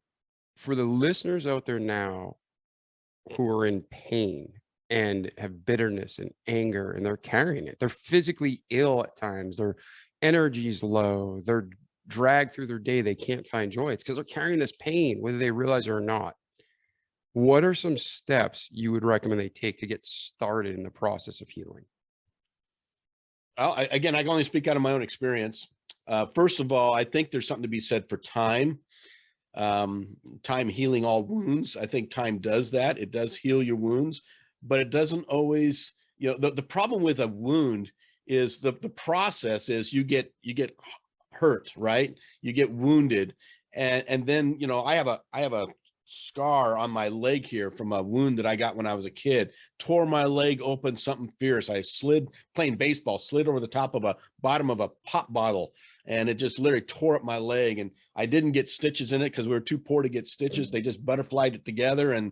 for the listeners out there now who are in pain and have bitterness and anger, and they're carrying it, they're physically ill at times, their energy's low, they're dragged through their day, they can't find joy, it's because they're carrying this pain, whether they realize it or not. What are some steps you would recommend they take to get started in the process of healing? Well, again, I can only speak out of my own experience. First of all, I think there's something to be said for time. Time healing all wounds. I think time does that. It does heal your wounds, but it doesn't always, the problem with a wound is the process is you get hurt, right? You get wounded. And then, I have a scar on my leg here from a wound that I got when I was a kid. Tore my leg open, something fierce. I playing baseball, slid over the top of a bottom of a pop bottle, and it just literally tore up my leg. And I didn't get stitches in it because we were too poor to get stitches. They just butterflied it together, and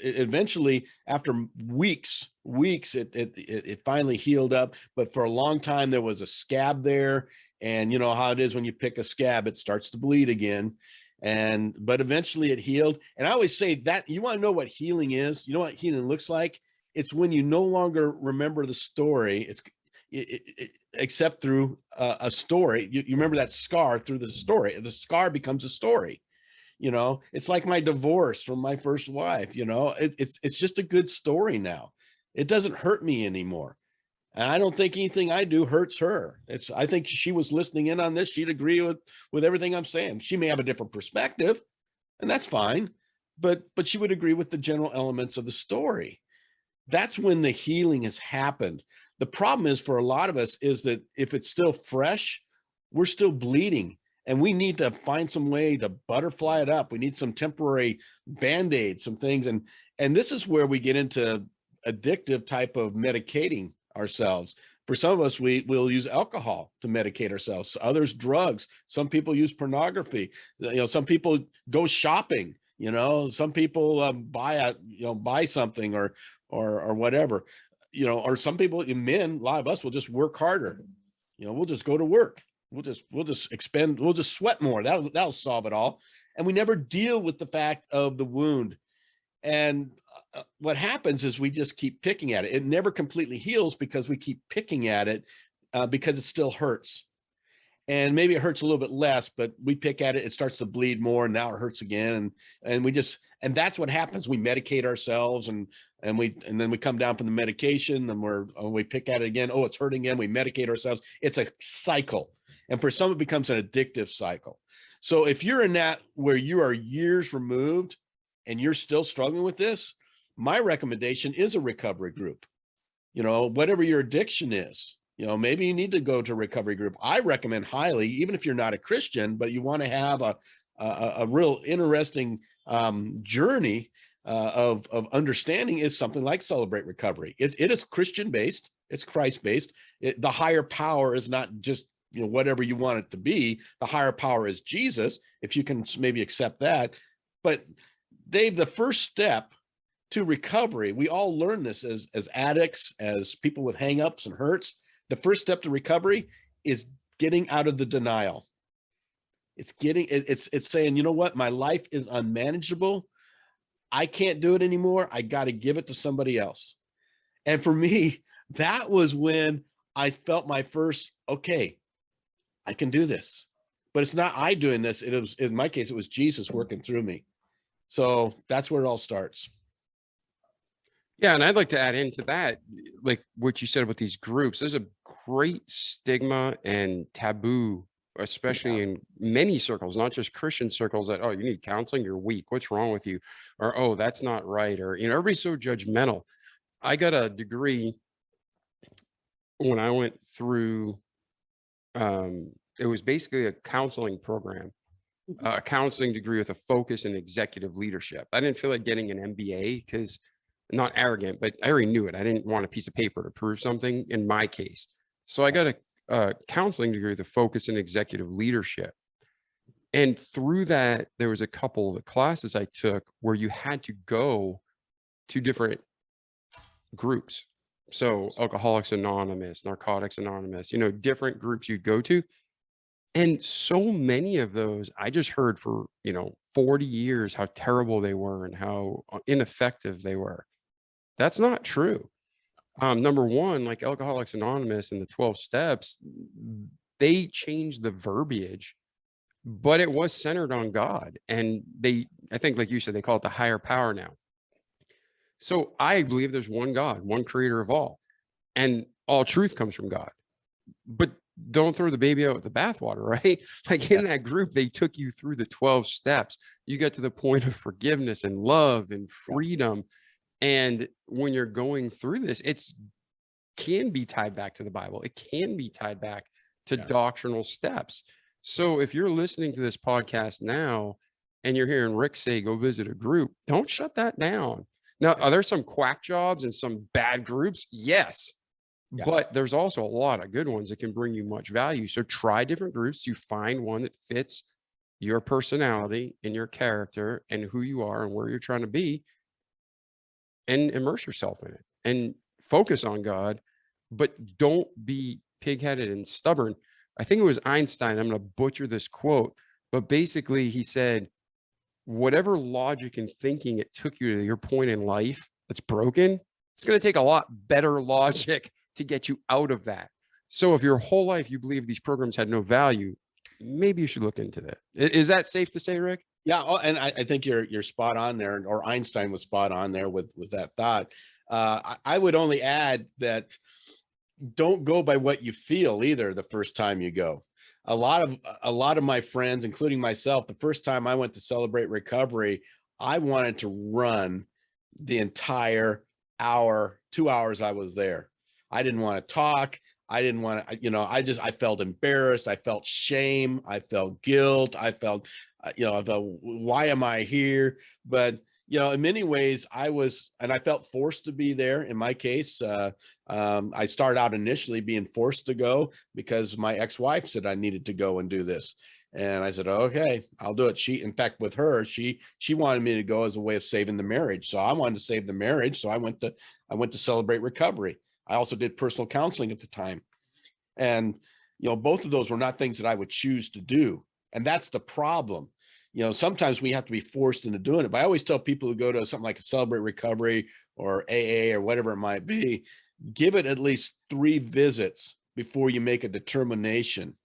eventually, after weeks, it finally healed up. But for a long time, there was a scab there, and you know how it is when you pick a scab, it starts to bleed again. But eventually it healed. And I always say that you want to know what healing is. You know what healing looks like? It's when you no longer remember the story. Except through a story. You remember that scar through the story. The scar becomes a story. It's like my divorce from my first wife. It's just a good story now. It doesn't hurt me anymore. And I don't think anything I do hurts her. I think she was listening in on this. She'd agree with everything I'm saying. She may have a different perspective, and that's fine, but she would agree with the general elements of the story. That's when the healing has happened. The problem is for a lot of us is that if it's still fresh, we're still bleeding, and we need to find some way to butterfly it up. We need some temporary Band-Aids, some things. And this is where we get into addictive type of medicating ourselves. For some of us, we'll use alcohol to medicate ourselves. Others, drugs. Some people use pornography. Some people go shopping. Some people buy something or whatever. Or some people, men, a lot of us will just work harder. We'll just go to work. We'll just sweat more. That'll solve it all. And we never deal with the fact of the wound. And what happens is we just keep picking at it. It never completely heals because we keep picking at it because it still hurts. And maybe it hurts a little bit less, but we pick at it, it starts to bleed more, and now it hurts again. And that's what happens. We medicate ourselves, and then we come down from the medication, and we pick at it again. Oh, it's hurting again. We medicate ourselves. It's a cycle. And for some, it becomes an addictive cycle. So if you're in that where you are years removed and you're still struggling with this, my recommendation is a recovery group. whatever your addiction is, maybe you need to go to a recovery group. I recommend highly, even if you're not a Christian, but you want to have a real interesting journey of understanding, is something like Celebrate Recovery. It is Christian based. It's Christ based. The higher power is not just, whatever you want it to be. The higher power is Jesus, if you can maybe accept that. But Dave, the first step to recovery, we all learn this as addicts, as people with hangups and hurts. The first step to recovery is getting out of the denial. It's saying, you know what, my life is unmanageable. I can't do it anymore. I got to give it to somebody else. And for me, that was when I felt my first, okay, I can do this. But it's not I doing this. It was, in my case, it was Jesus working through me. So that's where it all starts. Yeah, and I'd like to add into that, like what you said about these groups. There's a great stigma and taboo, especially in many circles, not just Christian circles, that, oh, you need counseling, you're weak, what's wrong with you? Or, oh, that's not right. Or, everybody's so judgmental. I got a degree when I went through, it was basically a counseling program, a counseling degree with a focus in executive leadership. I didn't feel like getting an MBA because, not arrogant, but I already knew it. I didn't want a piece of paper to prove something in my case. So I got a counseling degree with a focus in executive leadership. And through that, there was a couple of the classes I took where you had to go to different groups. So Alcoholics Anonymous, Narcotics Anonymous, different groups you'd go to. And so many of those, I just heard for, 40 years how terrible they were and how ineffective they were. That's not true. Number one, like Alcoholics Anonymous and the 12 steps, they changed the verbiage, but it was centered on God. And I think, like you said, they call it the higher power now. So I believe there's one God, one creator of all, and all truth comes from God. But don't throw the baby out with the bathwater, right? Like in that group, they took you through the 12 steps. You get to the point of forgiveness and love and freedom. And when you're going through this, can be tied back to the Bible. It can be tied back to doctrinal steps. So if you're listening to this podcast now and you're hearing Rick say, go visit a group, don't shut that down. Now, are there some quack jobs and some bad groups? Yes. Yeah. But there's also a lot of good ones that can bring you much value. So try different groups. You find one that fits your personality and your character and who you are and where you're trying to be, and immerse yourself in it and focus on God, but don't be pigheaded and stubborn. I think it was Einstein. I'm going to butcher this quote, but basically he said, whatever logic and thinking it took you to your point in life that's broken, it's going to take a lot better logic to get you out of that. So if your whole life you believe these programs had no value, maybe you should look into that. Is that safe to say, Rick? Yeah, and I think you're spot on there, or Einstein was spot on there with that thought. I would only add that don't go by what you feel either the first time you go. A lot of my friends, including myself, the first time I went to Celebrate Recovery, I wanted to run the entire hour, 2 hours I was there. I didn't want to talk. I didn't want to, I felt embarrassed. I felt shame. I felt guilt. I felt, why am I here? But, in many ways I felt forced to be there. In my case, I started out initially being forced to go because my ex-wife said I needed to go and do this. And I said, okay, I'll do it. In fact, with her, she wanted me to go as a way of saving the marriage. So I wanted to save the marriage. So I went to Celebrate Recovery. I also did personal counseling at the time. And, both of those were not things that I would choose to do. And that's the problem. Sometimes we have to be forced into doing it. But I always tell people who go to something like a Celebrate Recovery or AA or whatever it might be, give it at least 3 visits before you make a determination.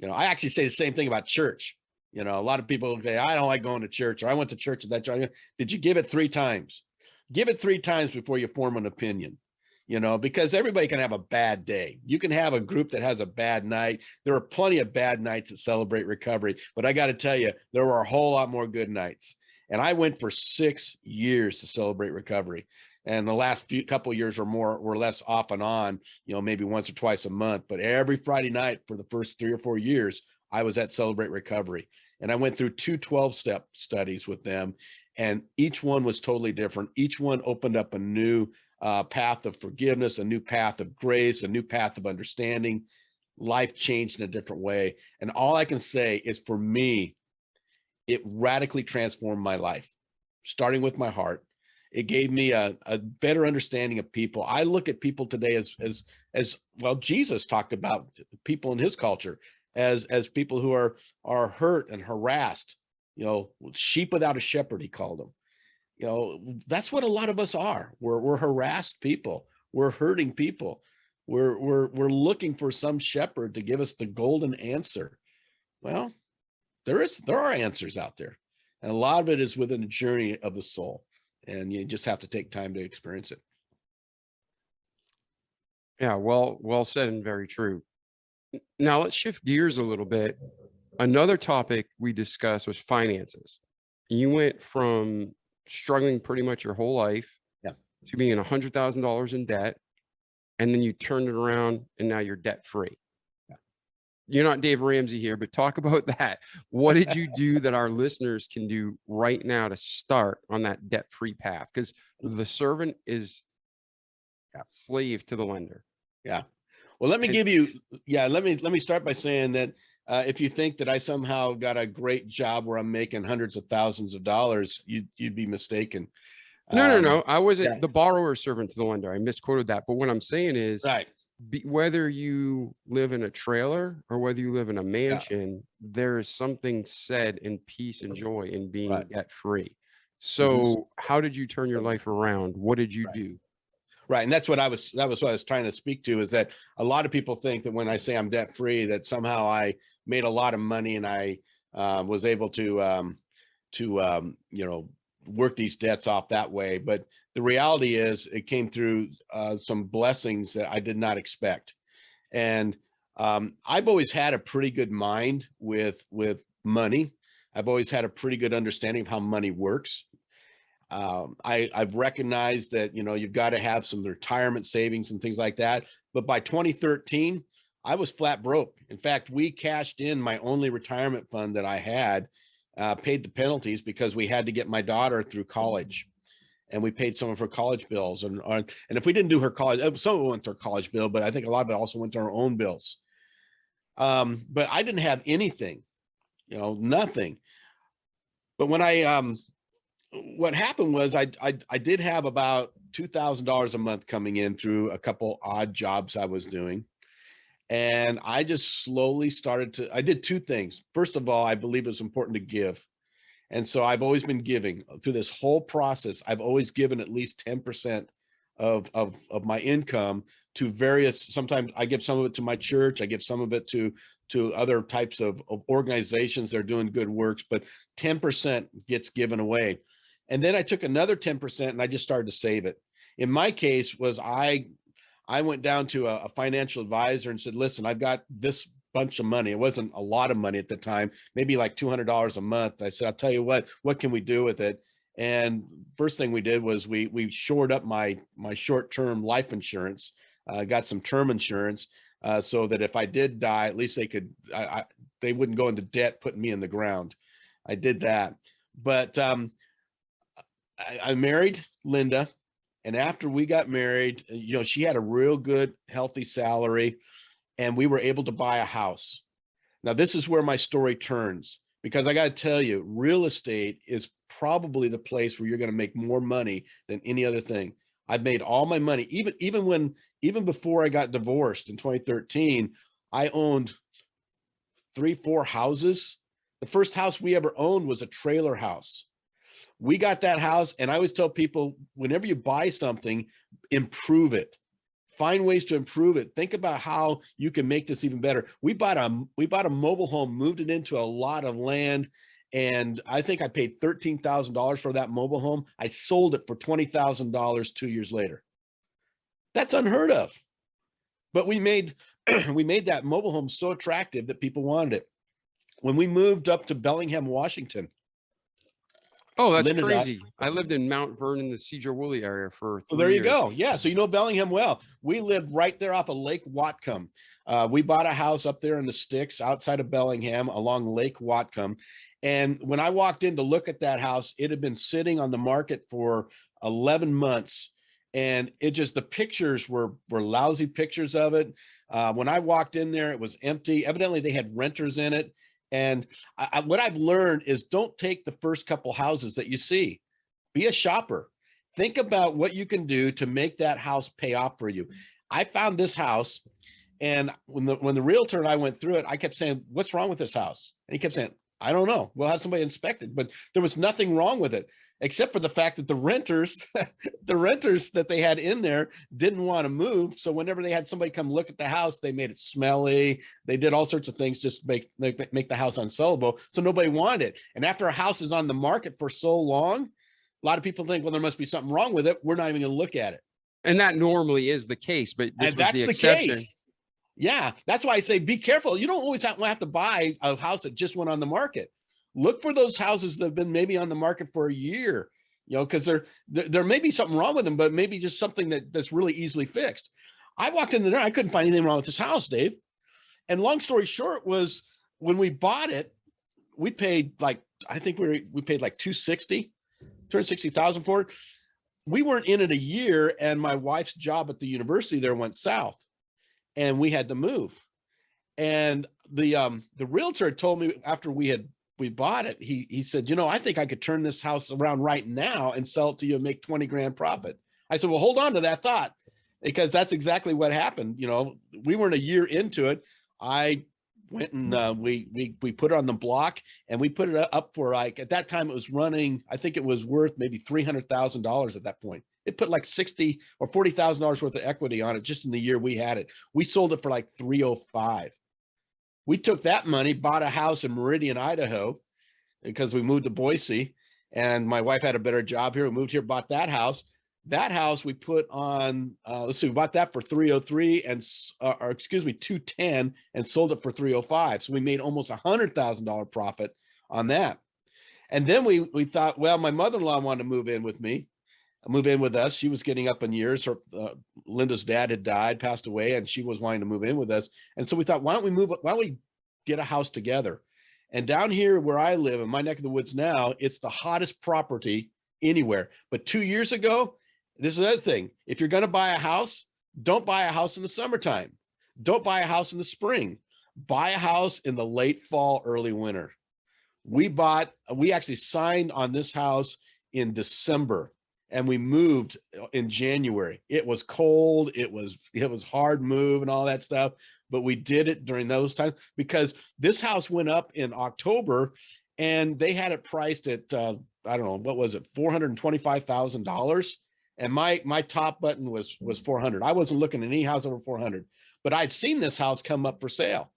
I actually say the same thing about church. A lot of people say, I don't like going to church, or I went to church at that church. Did you give it 3 times? Give it 3 times before you form an opinion. Because everybody can have a bad day. You can have a group that has a bad night. There are plenty of bad nights at Celebrate Recovery, but I got to tell you, there were a whole lot more good nights. And I went for 6 years to Celebrate Recovery. And the last couple of years or more or less off and on, maybe once or twice a month, but every Friday night for the first 3 or 4 years, I was at Celebrate Recovery. And I went through 2 12-step studies with them, and each one was totally different. Each one opened up a new path of forgiveness, a new path of grace, a new path of understanding. Life changed in a different way. And all I can say is, for me, it radically transformed my life, starting with my heart. It gave me a better understanding of people. I look at people today as well, Jesus talked about people in his culture as people who are hurt and harassed, sheep without a shepherd, he called them. That's what a lot of us are. We're harassed people. We're hurting people. We're looking for some shepherd to give us the golden answer. Well, there are answers out there, and a lot of it is within the journey of the soul, and you just have to take time to experience it. Yeah, well said and very true. Now let's shift gears a little bit. Another topic we discussed was finances. You went from struggling pretty much your whole life, yeah, to being $100,000 in debt, and then you turned it around and now you're debt free. Yeah. You're not Dave Ramsey here, but talk about that. What did you do that our listeners can do right now to start on that debt free path? Because the servant is slave to the lender. Yeah. Well, let me give you, let me start by saying that if you think that I somehow got a great job where I'm making hundreds of thousands of dollars, you'd be mistaken. No. I wasn't the borrower servant to the lender. I misquoted that. But what I'm saying is, right, whether you live in a trailer or whether you live in a mansion, there is something said in peace and joy in being debt free. So how did you turn your life around? What did you do? Right. And that was what I was trying to speak to, is that a lot of people think that when I say I'm debt free, that somehow I made a lot of money and I was able to work these debts off that way. But the reality is it came through some blessings that I did not expect. And I've always had a pretty good mind with money. I've always had a pretty good understanding of how money works. I've recognized that, you've got to have some retirement savings and things like that. But by 2013, I was flat broke. In fact, we cashed in my only retirement fund that I had, paid the penalties because we had to get my daughter through college, and we paid some of her college bills. And if we didn't do her college, some of it went to her college bill, but I think a lot of it also went to our own bills. But I didn't have anything, nothing. But when what happened was I did have about $2,000 a month coming in through a couple odd jobs I was doing. And I just slowly I did 2 things. First of all, I believe it's important to give. And so I've always been giving through this whole process. I've always given at least 10% of my income to various, sometimes I give some of it to my church. I give some of it to other types of organizations that are doing good works, but 10% gets given away. And then I took another 10% and I just started to save it. In my case was I went down to a financial advisor and said, listen, I've got this bunch of money. It wasn't a lot of money at the time, maybe like $200 a month. I said, I'll tell you what can we do with it? And first thing we did was we shored up my short-term life insurance, got some term insurance, so that if I did die, at least they wouldn't go into debt putting me in the ground. I did that. But I married Linda, and after we got married, she had a real good, healthy salary, and we were able to buy a house. Now, this is where my story turns, because I got to tell you, real estate is probably the place where you're going to make more money than any other thing. I've made all my money, even before I got divorced in 2013, I owned 3-4 houses. The first house we ever owned was a trailer house. We got that house, and I always tell people, whenever you buy something, improve it. Find ways to improve it. Think about how you can make this even better. We bought a mobile home, moved it into a lot of land, and I think I paid $13,000 for that mobile home. I sold it for $20,000 2 years later. That's unheard of. But we made that mobile home so attractive that people wanted it. When we moved up to Bellingham, Washington, Oh, that's Linda and crazy. I lived in Mount Vernon, the Cedar Woolley area for 3 So there you years. go. Yeah. So you know Bellingham well. We lived right there off of Lake Whatcom. We bought a house up there in the sticks outside of Bellingham along Lake Whatcom. And when I walked in to look at that house, it had been sitting on the market for 11 months. And it just, the pictures were lousy pictures of it. When I walked in there, it was empty. Evidently they had renters in it. And what I've learned is don't take the first couple houses that you see. Be a shopper. Think about what you can do to make that house pay off for you. I found this house, and when the realtor and I went through it, I kept saying, "What's wrong with this house?" And he kept saying, "I don't know. We'll have somebody inspect it." But there was nothing wrong with it, except for the fact that the renters, the renters that they had in there didn't want to move. So whenever they had somebody come look at the house, they made it smelly. They did all sorts of things just to make the house unsellable. So nobody wanted it. And after a house is on the market for so long, a lot of people think, well, there must be something wrong with it. We're not even going to look at it. And that normally is the case, but this was the exception. Case. Yeah, that's why I say be careful. You don't always have to buy a house that just went on the market. Look for those houses that have been maybe on the market for a year, you know, because there may be something wrong with them, but maybe just something that's really easily fixed. I walked in there, I couldn't find anything wrong with this house, Dave. And long story short was when we bought it, we paid like, I think we paid like 260,000 for it. We weren't in it a year, and my wife's job at the university there went south, and we had to move. And the realtor told me after we bought it, he said, you know, I think I could turn this house around right now and sell it to you and make 20 grand profit. I said, well, hold on to that thought, because that's exactly what happened. You know, we weren't a year into it. I went and we put it on the block, and we put it up for, like, at that time it was running, I think it was worth maybe $300,000 at that point. It put like $60,000 or $40,000 worth of equity on it just in the year we had it. We sold it for like 305. We took that money, bought a house in Meridian, Idaho, because we moved to Boise, and my wife had a better job here. We moved here, bought that house. That house we put on, let's see, we bought that for 303 and, or excuse me, 210, and sold it for 305. So we made almost $100,000 profit on that. And then we thought, well, my mother-in-law wanted to move in with us. She was getting up in years. Her Linda's dad had died, passed away, and she was wanting to move in with us. And so we thought, why don't we get a house together? And down here where I live, in my neck of the woods now, it's the hottest property anywhere. But 2 years ago, this is the other thing. If you're going to buy a house, don't buy a house in the summertime. Don't buy a house in the spring. Buy a house in the late fall, early winter. We actually signed on this house in December, and we moved in January. It was cold. It was hard move and all that stuff, but we did it during those times because this house went up in October, and they had it priced at, I don't know, what was it? $425,000. And my top button was 400. I wasn't looking at any house over 400, but I'd seen this house come up for sale.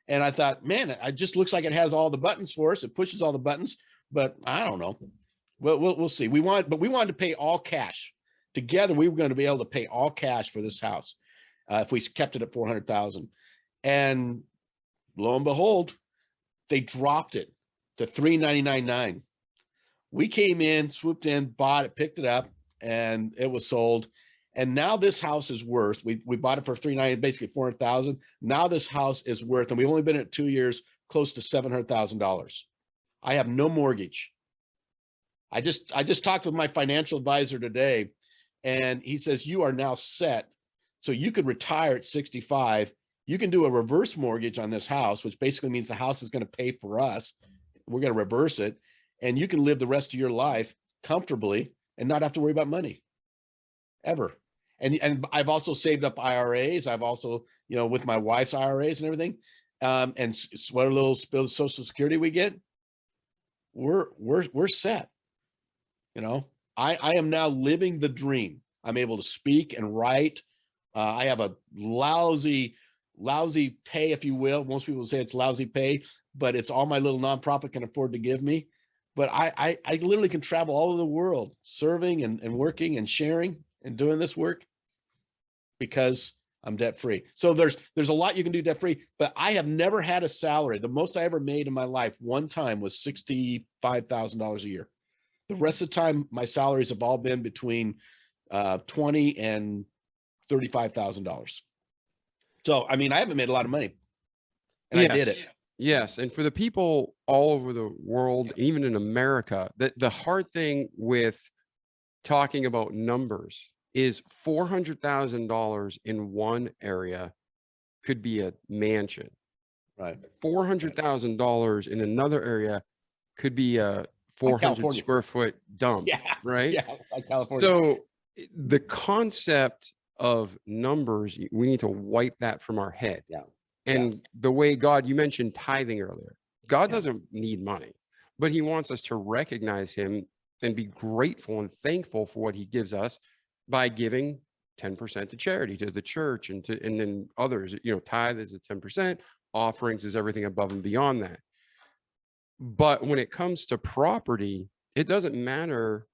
And I thought, man, it just looks like it has all the buttons for us. It pushes all the buttons, but I don't know. We'll see. We wanted to pay all cash. Together, we were going to be able to pay all cash for this house if we kept it at 400,000. And lo and behold, they dropped it to $399,900. We came in, swooped in, bought it, picked it up, and it was sold. And now this house is worth, we bought it for $390,000, basically $400,000. Now this house is worth, and we've only been in it 2 years, close to $700,000. I have no mortgage. I just talked with my financial advisor today, and he says, you are now set. So you could retire at 65. You can do a reverse mortgage on this house, which basically means the house is going to pay for us. We're going to reverse it, and you can live the rest of your life comfortably and not have to worry about money ever. And I've also saved up IRAs. I've also, you know, with my wife's IRAs and everything, and what little Social Security we get, we're set. You know, I am now living the dream. I'm able to speak and write. I have a lousy pay, if you will. Most people say it's lousy pay, but it's all my little nonprofit can afford to give me. But I literally can travel all over the world serving and working and sharing and doing this work because I'm debt free. So there's a lot you can do debt free, but I have never had a salary. The most I ever made in my life one time was $65,000 a year. The rest of the time, my salaries have all been between $20,000 and $35,000. So, I mean, I haven't made a lot of money, and I did it. Yes. And for the people all over the world, even in America, the hard thing with talking about numbers is $400,000 in one area could be a mansion. Right. $400,000 in another area could be a 400 square foot dump. Yeah. Right. Yeah. Like California. So the concept of numbers, we need to wipe that from our head. Yeah. And the way God, you mentioned tithing earlier. God doesn't need money, but he wants us to recognize him and be grateful and thankful for what he gives us by giving 10% to charity, to the church, and then others. Tithe is at 10%, offerings is everything above and beyond that. But when it comes to property, it doesn't matter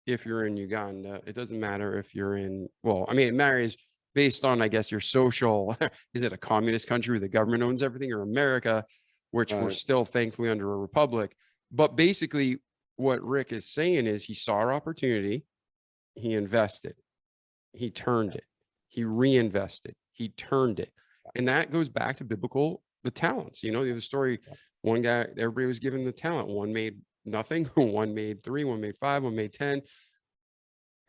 if you're in Uganda. It doesn't matter if you're in, it matters based on, I guess, your social, is it a communist country where the government owns everything, or America, which we're still thankfully under a republic. But basically what Rick is saying is he saw our opportunity, he invested, he turned it, he reinvested, he turned it. And that goes back to the talents. The story, one guy, everybody was given the talent. One made nothing, one made 3, one made 5, one made 10.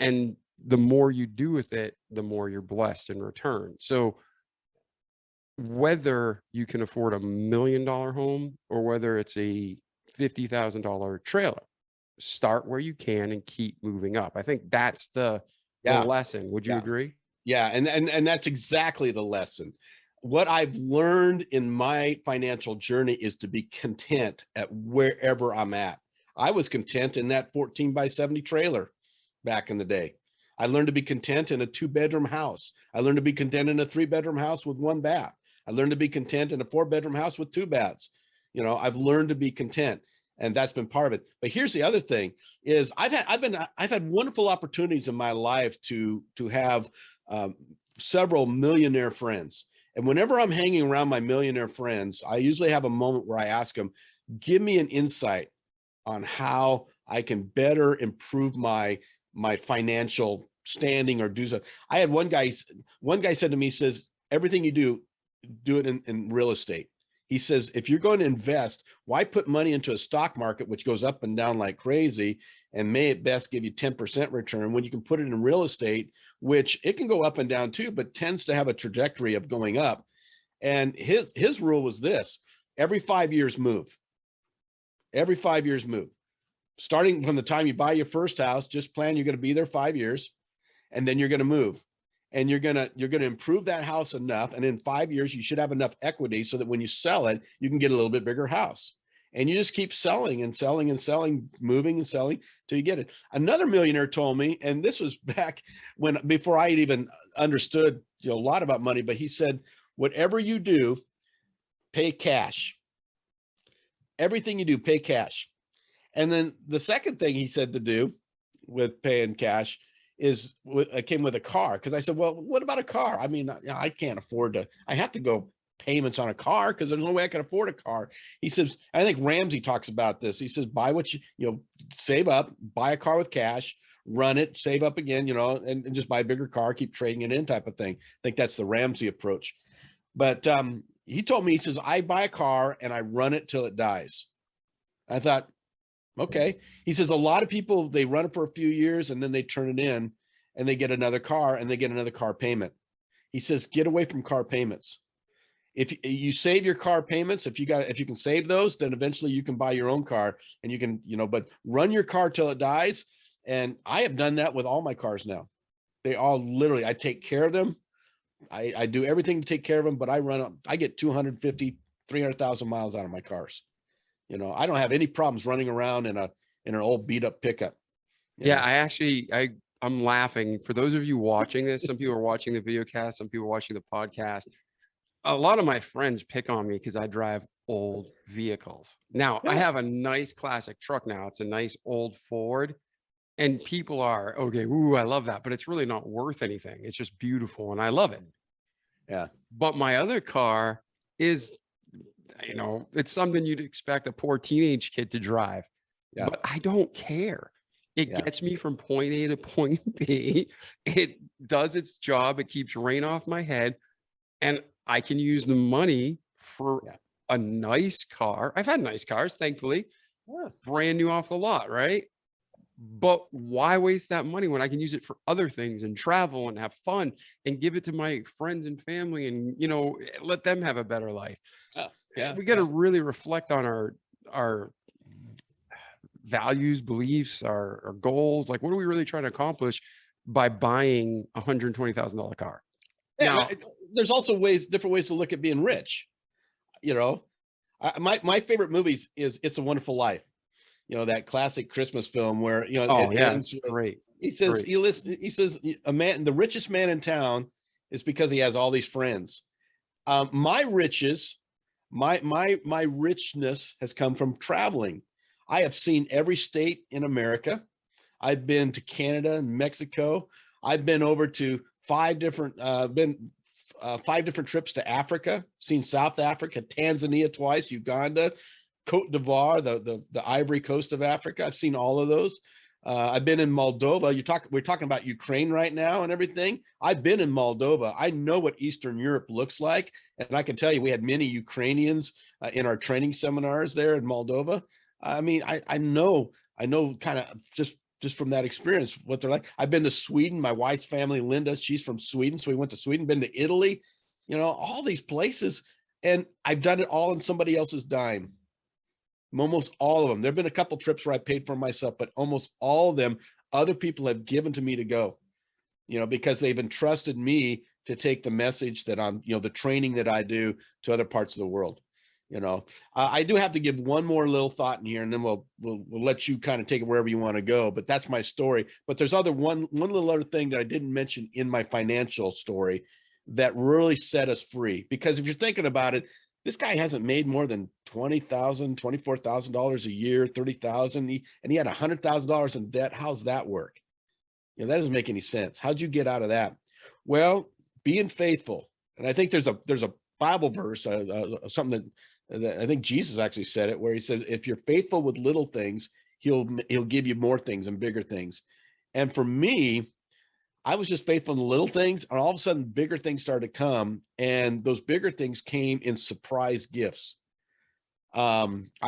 And the more you do with it, the more you're blessed in return. So whether you can afford $1 million home or whether it's a $50,000 trailer, start where you can and keep moving up. I think that's the lesson. Would you agree? Yeah. And that's exactly the lesson. What I've learned in my financial journey is to be content at wherever I'm at. I was content in that 14 by 70 trailer back in the day. I learned to be content in a 2-bedroom house. I learned to be content in a 3-bedroom house with 1 bath. I learned to be content in a 4-bedroom house with 2 baths. I've learned to be content, and that's been part of it. But here's the other thing: is I've had wonderful opportunities in my life to have several millionaire friends. And whenever I'm hanging around my millionaire friends, I usually have a moment where I ask them, give me an insight on how I can better improve my financial standing or do so. I had one guy said to me, he says, everything you do it in real estate. He says, if you're going to invest, why put money into a stock market, which goes up and down like crazy and may at best give you 10% return, when you can put it in real estate, which it can go up and down too, but tends to have a trajectory of going up. And his rule was this: every 5 years move. Every 5 years move. Starting from the time you buy your first house, just plan you're going to be there 5 years, and then you're going to move, and you're going to improve that house enough. And in 5 years, you should have enough equity so that when you sell it, you can get a little bit bigger house. And you just keep selling and selling and selling, moving and selling till you get it. Another millionaire told me, and this was back before I had even understood a lot about money, but he said, whatever you do, pay cash. Everything you do, pay cash. And then the second thing he said to do with paying cash is I came with a car, because I said, well, what about a car? I mean, I can't afford to, I have to go payments on a car because there's no way I can afford a car. He says, I think Ramsey talks about this. He says, buy what save up, buy a car with cash, run it, save up again, and just buy a bigger car, keep trading it in, type of thing. I think that's the Ramsey approach. But he told me, he says, I buy a car and I run it till it dies. I thought, okay. He says, a lot of people, they run it for a few years and then they turn it in and they get another car and they get another car payment. He says, get away from car payments. If you save your car payments, if you can save those, then eventually you can buy your own car, and you can, but run your car till it dies. And I have done that with all my cars now. They all literally, I take care of them. I do everything to take care of them, but I get 250, 300,000 miles out of my cars. I don't have any problems running around in an old beat up pickup. Yeah, I'm laughing. For those of you watching this, some people are watching the video cast, some people are watching the podcast. A lot of my friends pick on me because I drive old vehicles. Now, I have a nice classic truck now. It's a nice old Ford. And people are, okay, ooh, I love that. But it's really not worth anything. It's just beautiful and I love it. Yeah. But my other car is, it's something you'd expect a poor teenage kid to drive. Yeah. But I don't care. It Yeah. gets me from point A to point B. It does its job. It keeps rain off my head. And I can use the money for Yeah. a nice car. I've had nice cars, thankfully, Yeah. brand new off the lot, right? But why waste that money when I can use it for other things and travel and have fun and give it to my friends and family and, let them have a better life. Yeah. We got to really reflect on our values, beliefs, our goals. Like, what are we really trying to accomplish by buying a $120,000 car? Yeah, Now, there's also different ways to look at being rich. My favorite movies is It's a Wonderful Life. That classic Christmas film where it ends with, great. he says Great. he says the richest man in town is because he has all these friends. My riches, my richness has come from traveling. I have seen every state in America. I've been to Canada and Mexico. I've been over to five different trips to Africa, seen South Africa, Tanzania twice, Uganda, Cote d'Ivoire, the Ivory Coast of Africa. I've seen all of those. I've been in Moldova. We're talking about Ukraine right now and everything. I've been in Moldova. I know what Eastern Europe looks like. And I can tell you, we had many Ukrainians in our training seminars there in Moldova. I mean, I know kind of just from that experience, what they're like. I've been to Sweden. My wife's family, Linda, she's from Sweden. So we went to Sweden, been to Italy, all these places. And I've done it all on somebody else's dime. Almost all of them. There've been a couple trips where I paid for myself, but almost all of them, other people have given to me to go, because they've entrusted me to take the message that I'm, the training that I do to other parts of the world. I do have to give one more little thought in here, and then we'll let you kind of take it wherever you want to go. But that's my story. But there's one little other thing that I didn't mention in my financial story that really set us free. Because if you're thinking about it, this guy hasn't made more than $20,000, $24,000 a year, $30,000, and he had $100,000 in debt. How's that work? That doesn't make any sense. How'd you get out of that? Well, being faithful. And I think there's a Bible verse, something that I think Jesus actually said it, where he said, if you're faithful with little things, he'll give you more things and bigger things. And for me, I was just faithful in the little things, and all of a sudden bigger things started to come, and those bigger things came in surprise gifts. We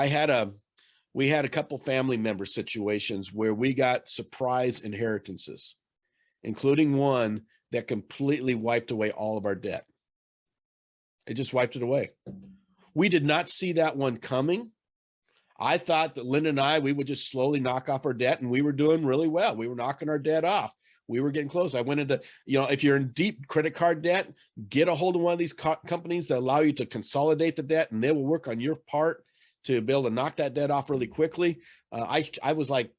had a couple family member situations where we got surprise inheritances, including one that completely wiped away all of our debt. It just wiped it away. We did not see that one coming. I thought that Linda and we would just slowly knock off our debt, and we were doing really well. We were knocking our debt off. We were getting close. I went into, if you're in deep credit card debt, get a hold of one of these companies that allow you to consolidate the debt, and they will work on your part to be able to knock that debt off really quickly. I was like,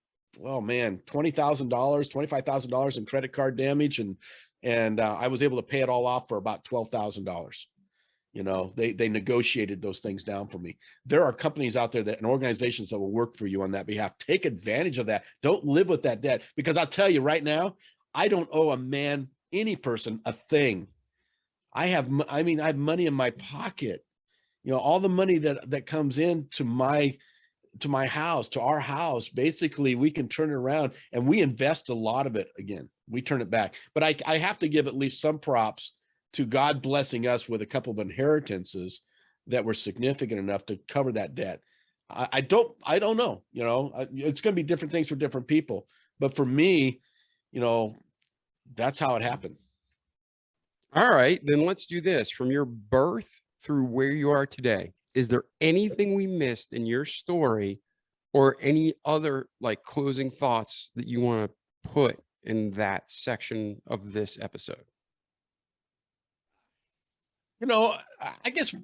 oh man, $20,000, $25,000 in credit card damage. And I was able to pay it all off for about $12,000. They negotiated those things down for me. There are companies out there and organizations that will work for you on that behalf. Take advantage of that. Don't live with that debt, because I'll tell you right now, I don't owe any person a thing. I have money in my pocket. All the money that comes into my house, to our house, basically we can turn it around, and we invest a lot of it. Again, we turn it back. But I have to give at least some props to God blessing us with a couple of inheritances that were significant enough to cover that debt. I don't know, it's going to be different things for different people. But for me, that's how it happened. All right, then let's do this. From your birth through where you are today, is there anything we missed in your story, or any other closing thoughts that you want to put in that section of this episode? I guess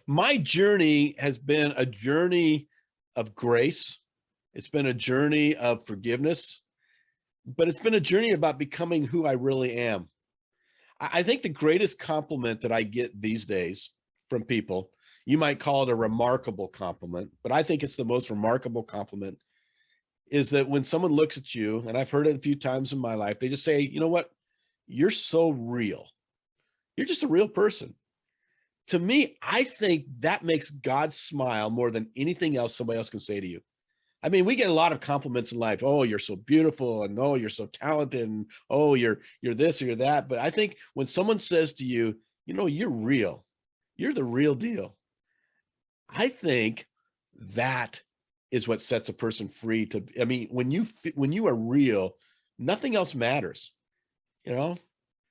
my journey has been a journey of grace. It's been a journey of forgiveness, but it's been a journey about becoming who I really am. I think the greatest compliment that I get these days from people, you might call it a remarkable compliment, but I think it's the most remarkable compliment, is that when someone looks at you, and I've heard it a few times in my life, they just say, you know what? You're so real. You're just a real person. To me, I think that makes God smile more than anything else somebody else can say to you. I mean, we get a lot of compliments in life. Oh, you're so beautiful, and oh, you're so talented, and oh, you're this or you're that. But I think when someone says to you, you know, you're real, you're the real deal, I think that is what sets a person free to, I mean, when you are real, nothing else matters. You know,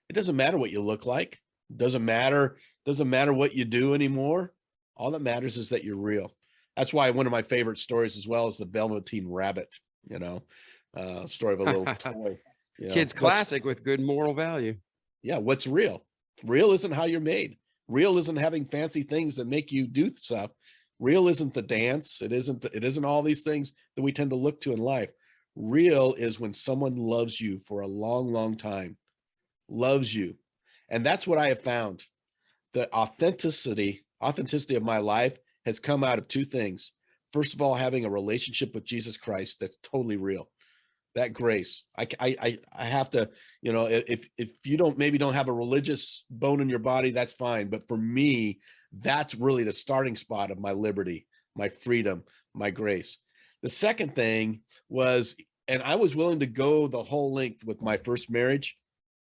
it doesn't matter what you look like. It doesn't matter what you do anymore. All that matters is that you're real. That's why one of my favorite stories as well is the Velveteen Rabbit, you know, story of a little toy. You know, Kids classic with good moral value. Yeah, what's real? Real isn't how you're made. Real isn't having fancy things that make you do stuff. Real isn't the dance. It isn't all these things that we tend to look to in life. Real is when someone loves you for a long, long time, loves you. And that's what I have found. The authenticity of my life has come out of two things. First of all, having a relationship with Jesus Christ that's totally real. That grace. I have to, you know, if you don't have a religious bone in your body, that's fine. But for me, that's really the starting spot of my liberty, my freedom, my grace. The second thing was, and I was willing to go the whole length with my first marriage.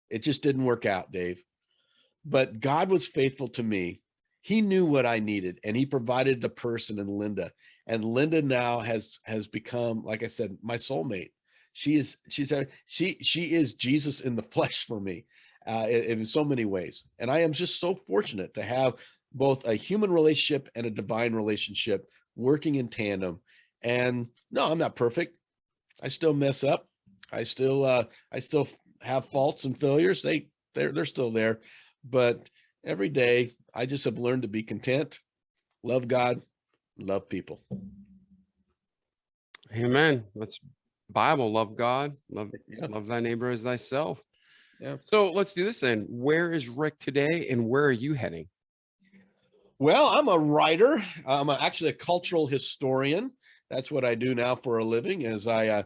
It just didn't work out, Dave. But God was faithful to me. He knew what I needed, and he provided the person in Linda. And Linda now has become, like I said, my soulmate. She is Jesus in the flesh for me, in so many ways. And I am just so fortunate to have both a human relationship and a divine relationship working in tandem. And no, I'm not perfect. I still mess up. I still have faults and failures. They're still there, but every day I just have learned to be content, love God, love people. Amen. That's Bible. Love God, love thy neighbor as thyself. Yeah. So let's do this then. Where is Rick today, and where are you heading? Well, I'm a writer. I'm actually a cultural historian. That's what I do now for a living. Is I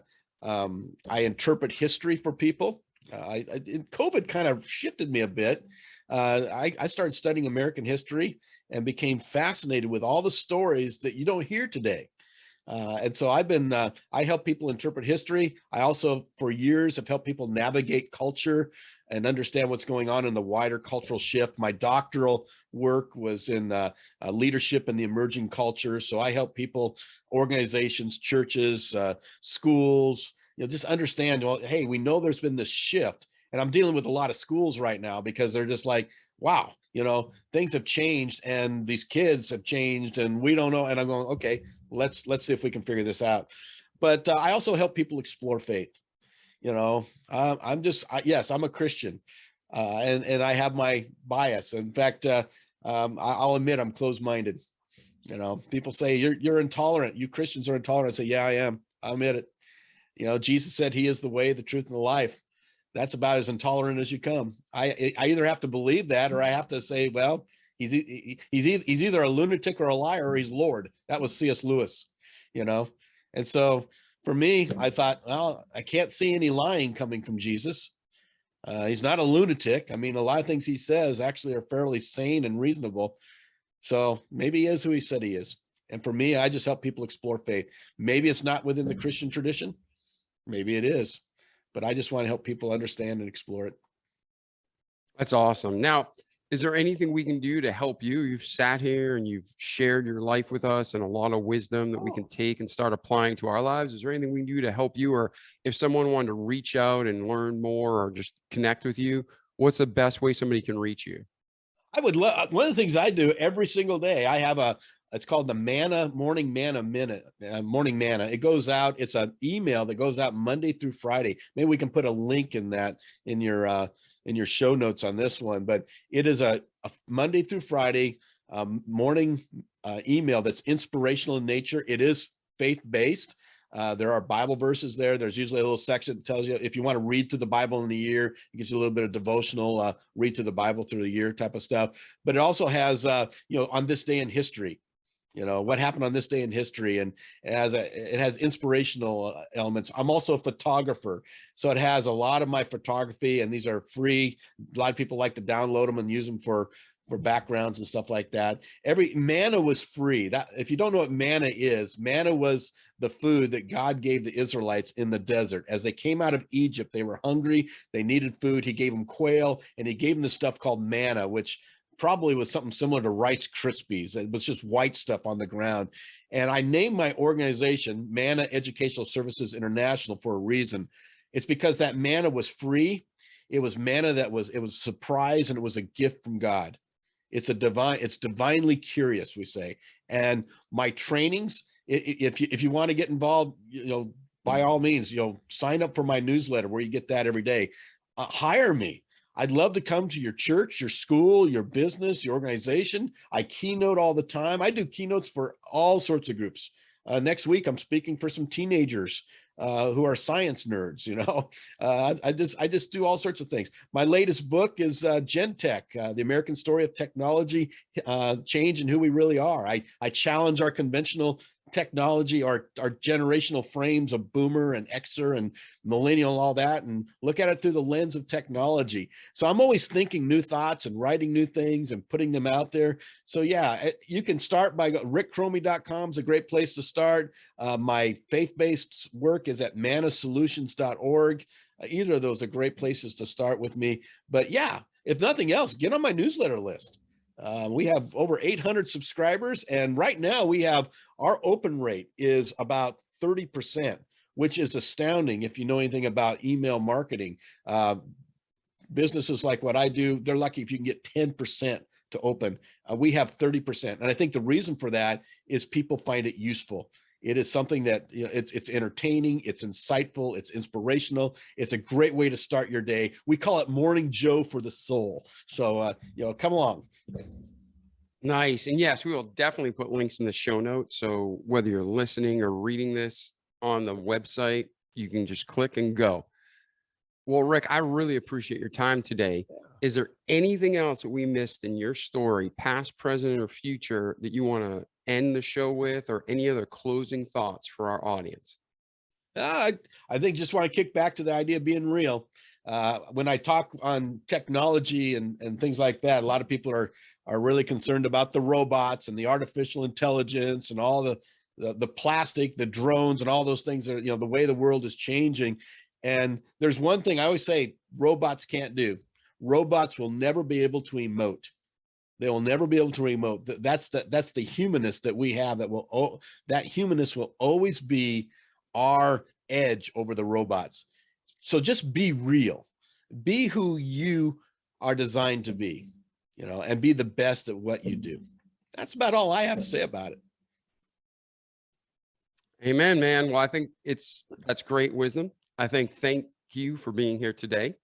interpret history for people. COVID kind of shifted me a bit. I started studying American history and became fascinated with all the stories that you don't hear today. And so I help people interpret history. I also, for years, have helped people navigate culture and understand what's going on in the wider cultural shift. My doctoral work was in leadership in the emerging culture. So I help people, organizations, churches, schools, you know, just understand, well, hey, we know there's been this shift. And I'm dealing with a lot of schools right now because they're just like, wow, you know, things have changed and these kids have changed and we don't know. And I'm going, okay, let's see if we can figure this out. But I also help people explore faith. You know, yes, I'm a Christian, and I have my bias. In fact, I'll admit I'm closed-minded. You know, people say you're intolerant. You Christians are intolerant. I say, yeah, I am. I'll admit it. You know, Jesus said he is the way, the truth, and the life. That's about as intolerant as you come. I either have to believe that or I have to say, well, he's either a lunatic or a liar or he's Lord. That was C.S. Lewis, you know. And so for me, I thought, well, I can't see any lying coming from Jesus. He's not a lunatic. I mean, a lot of things he says actually are fairly sane and reasonable. So maybe he is who he said he is. And for me, I just help people explore faith. Maybe it's not within the Christian tradition. Maybe it is. But I just want to help people understand and explore it. That's awesome. Now, is there anything we can do to help you? You've sat here and you've shared your life with us and a lot of wisdom that we can take and start applying to our lives. Is there anything we can do to help you? Or if someone wanted to reach out and learn more or just connect with you, what's the best way somebody can reach you? I would love, one of the things I do every single day, I have it's called the MANNA Morning MANNA Minute, Morning MANNA. It goes out, it's an email that goes out Monday through Friday. Maybe we can put a link in that in your show notes on this one, but it is a Monday through Friday morning email that's inspirational in nature. It is faith-based. There are Bible verses there. There's usually a little section that tells you if you want to read through the Bible in a year, it gives you a little bit of devotional, read through the Bible through the year type of stuff. But it also has, on this day in history, what happened on this day in history, and it has inspirational elements. I'm also a photographer, so it has a lot of my photography, and these are free. A lot of people like to download them and use them for for backgrounds and stuff like that. MANNA was free. That, if you don't know what MANNA is, MANNA was the food that God gave the Israelites in the desert. As they came out of Egypt, they were hungry, they needed food. He gave them quail, and he gave them the stuff called manna, which probably was something similar to Rice Krispies. It was just white stuff on the ground. And I named my organization MANNA Educational Services International for a reason. It's because that manna was free. It was manna it was a surprise, and it was a gift from God. It's divinely curious, we say. And my trainings, if you want to get involved, by all means, sign up for my newsletter where you get that every day. Hire me. I'd love to come to your church, your school, your business, your organization. I keynote all the time. I do keynotes for all sorts of groups. Next week, I'm speaking for some teenagers who are science nerds. I just do all sorts of things. My latest book is GenTech, the American story of technology, change, and who we really are. I challenge our conventional technology, our generational frames of boomer and Xer and millennial, all that, and look at it through the lens of technology. So I'm always thinking new thoughts and writing new things and putting them out there. So yeah, you can start by rickchromey.com is a great place to start. My faith-based work is at mannasolutions.org. Either of those are great places to start with me. But yeah, if nothing else, get on my newsletter list. We have over 800 subscribers, and right now our open rate is about 30%, which is astounding if you know anything about email marketing. Businesses like what I do, they're lucky if you can get 10% to open. We have 30%, and I think the reason for that is people find it useful. It is something that it's entertaining, it's insightful, it's inspirational. It's a great way to start your day. We call it Morning Joe for the soul. So come along. Nice. And yes, we will definitely put links in the show notes. So whether you're listening or reading this on the website, you can just click and go. Well, Rick, I really appreciate your time today. Is there anything else that we missed in your story, past, present, or future, that you want to end the show with, or any other closing thoughts for our audience? I think just want to kick back to the idea of being real. When I talk on technology and things like that, a lot of people are really concerned about the robots and the artificial intelligence and all the plastic, the drones, and all those things that the way the world is changing. And there's one thing I always say robots can't do. Robots will never be able to emote. They will never be able to emote. That's the humanness that we have. That humanness will always be our edge over the robots. So just be real. Be who you are designed to be, and be the best at what you do. That's about all I have to say about it. Amen, man. Well, I think that's great wisdom. Thank you for being here today.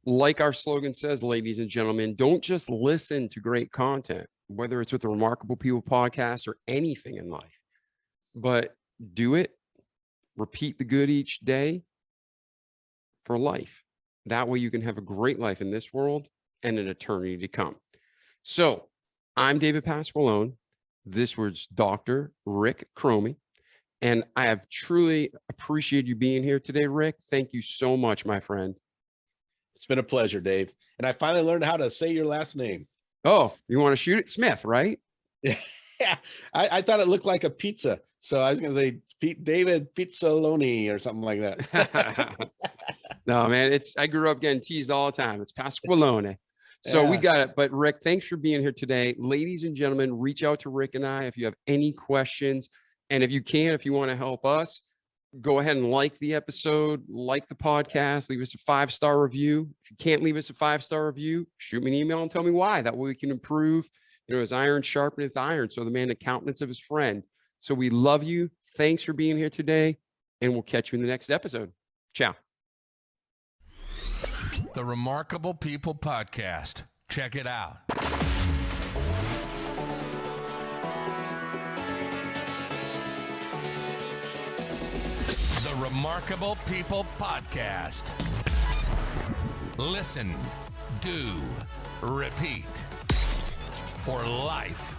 Like our slogan says, ladies and gentlemen, don't just listen to great content, whether it's with the Remarkable People podcast or anything in life, but do it, repeat the good each day for life. That way you can have a great life in this world and an eternity to come. So I'm David Pasqualone. This was Dr. Rick Chromey. And I have truly appreciated you being here today, Rick. Thank you so much, my friend. It's been a pleasure, Dave. And I finally learned how to say your last name. Oh, you want to shoot it? Smith, right? Yeah. I thought it looked like a pizza. So I was going to say David Pizzaloni or something like that. No, man, I grew up getting teased all the time. It's Pasqualone. So yeah. We got it. But Rick, thanks for being here today. Ladies and gentlemen, reach out to Rick and I if you have any questions. And if you want to help us, go ahead and like the episode, like the podcast, leave us a 5-star review. If you can't leave us a 5-star review, shoot me an email and tell me why. That way we can improve, as iron sharpeneth iron. So the man, the countenance of his friend. So we love you. Thanks for being here today. And we'll catch you in the next episode. Ciao. The Remarkable People Podcast. Check it out. Remarkable People Podcast. Listen, do, repeat for life.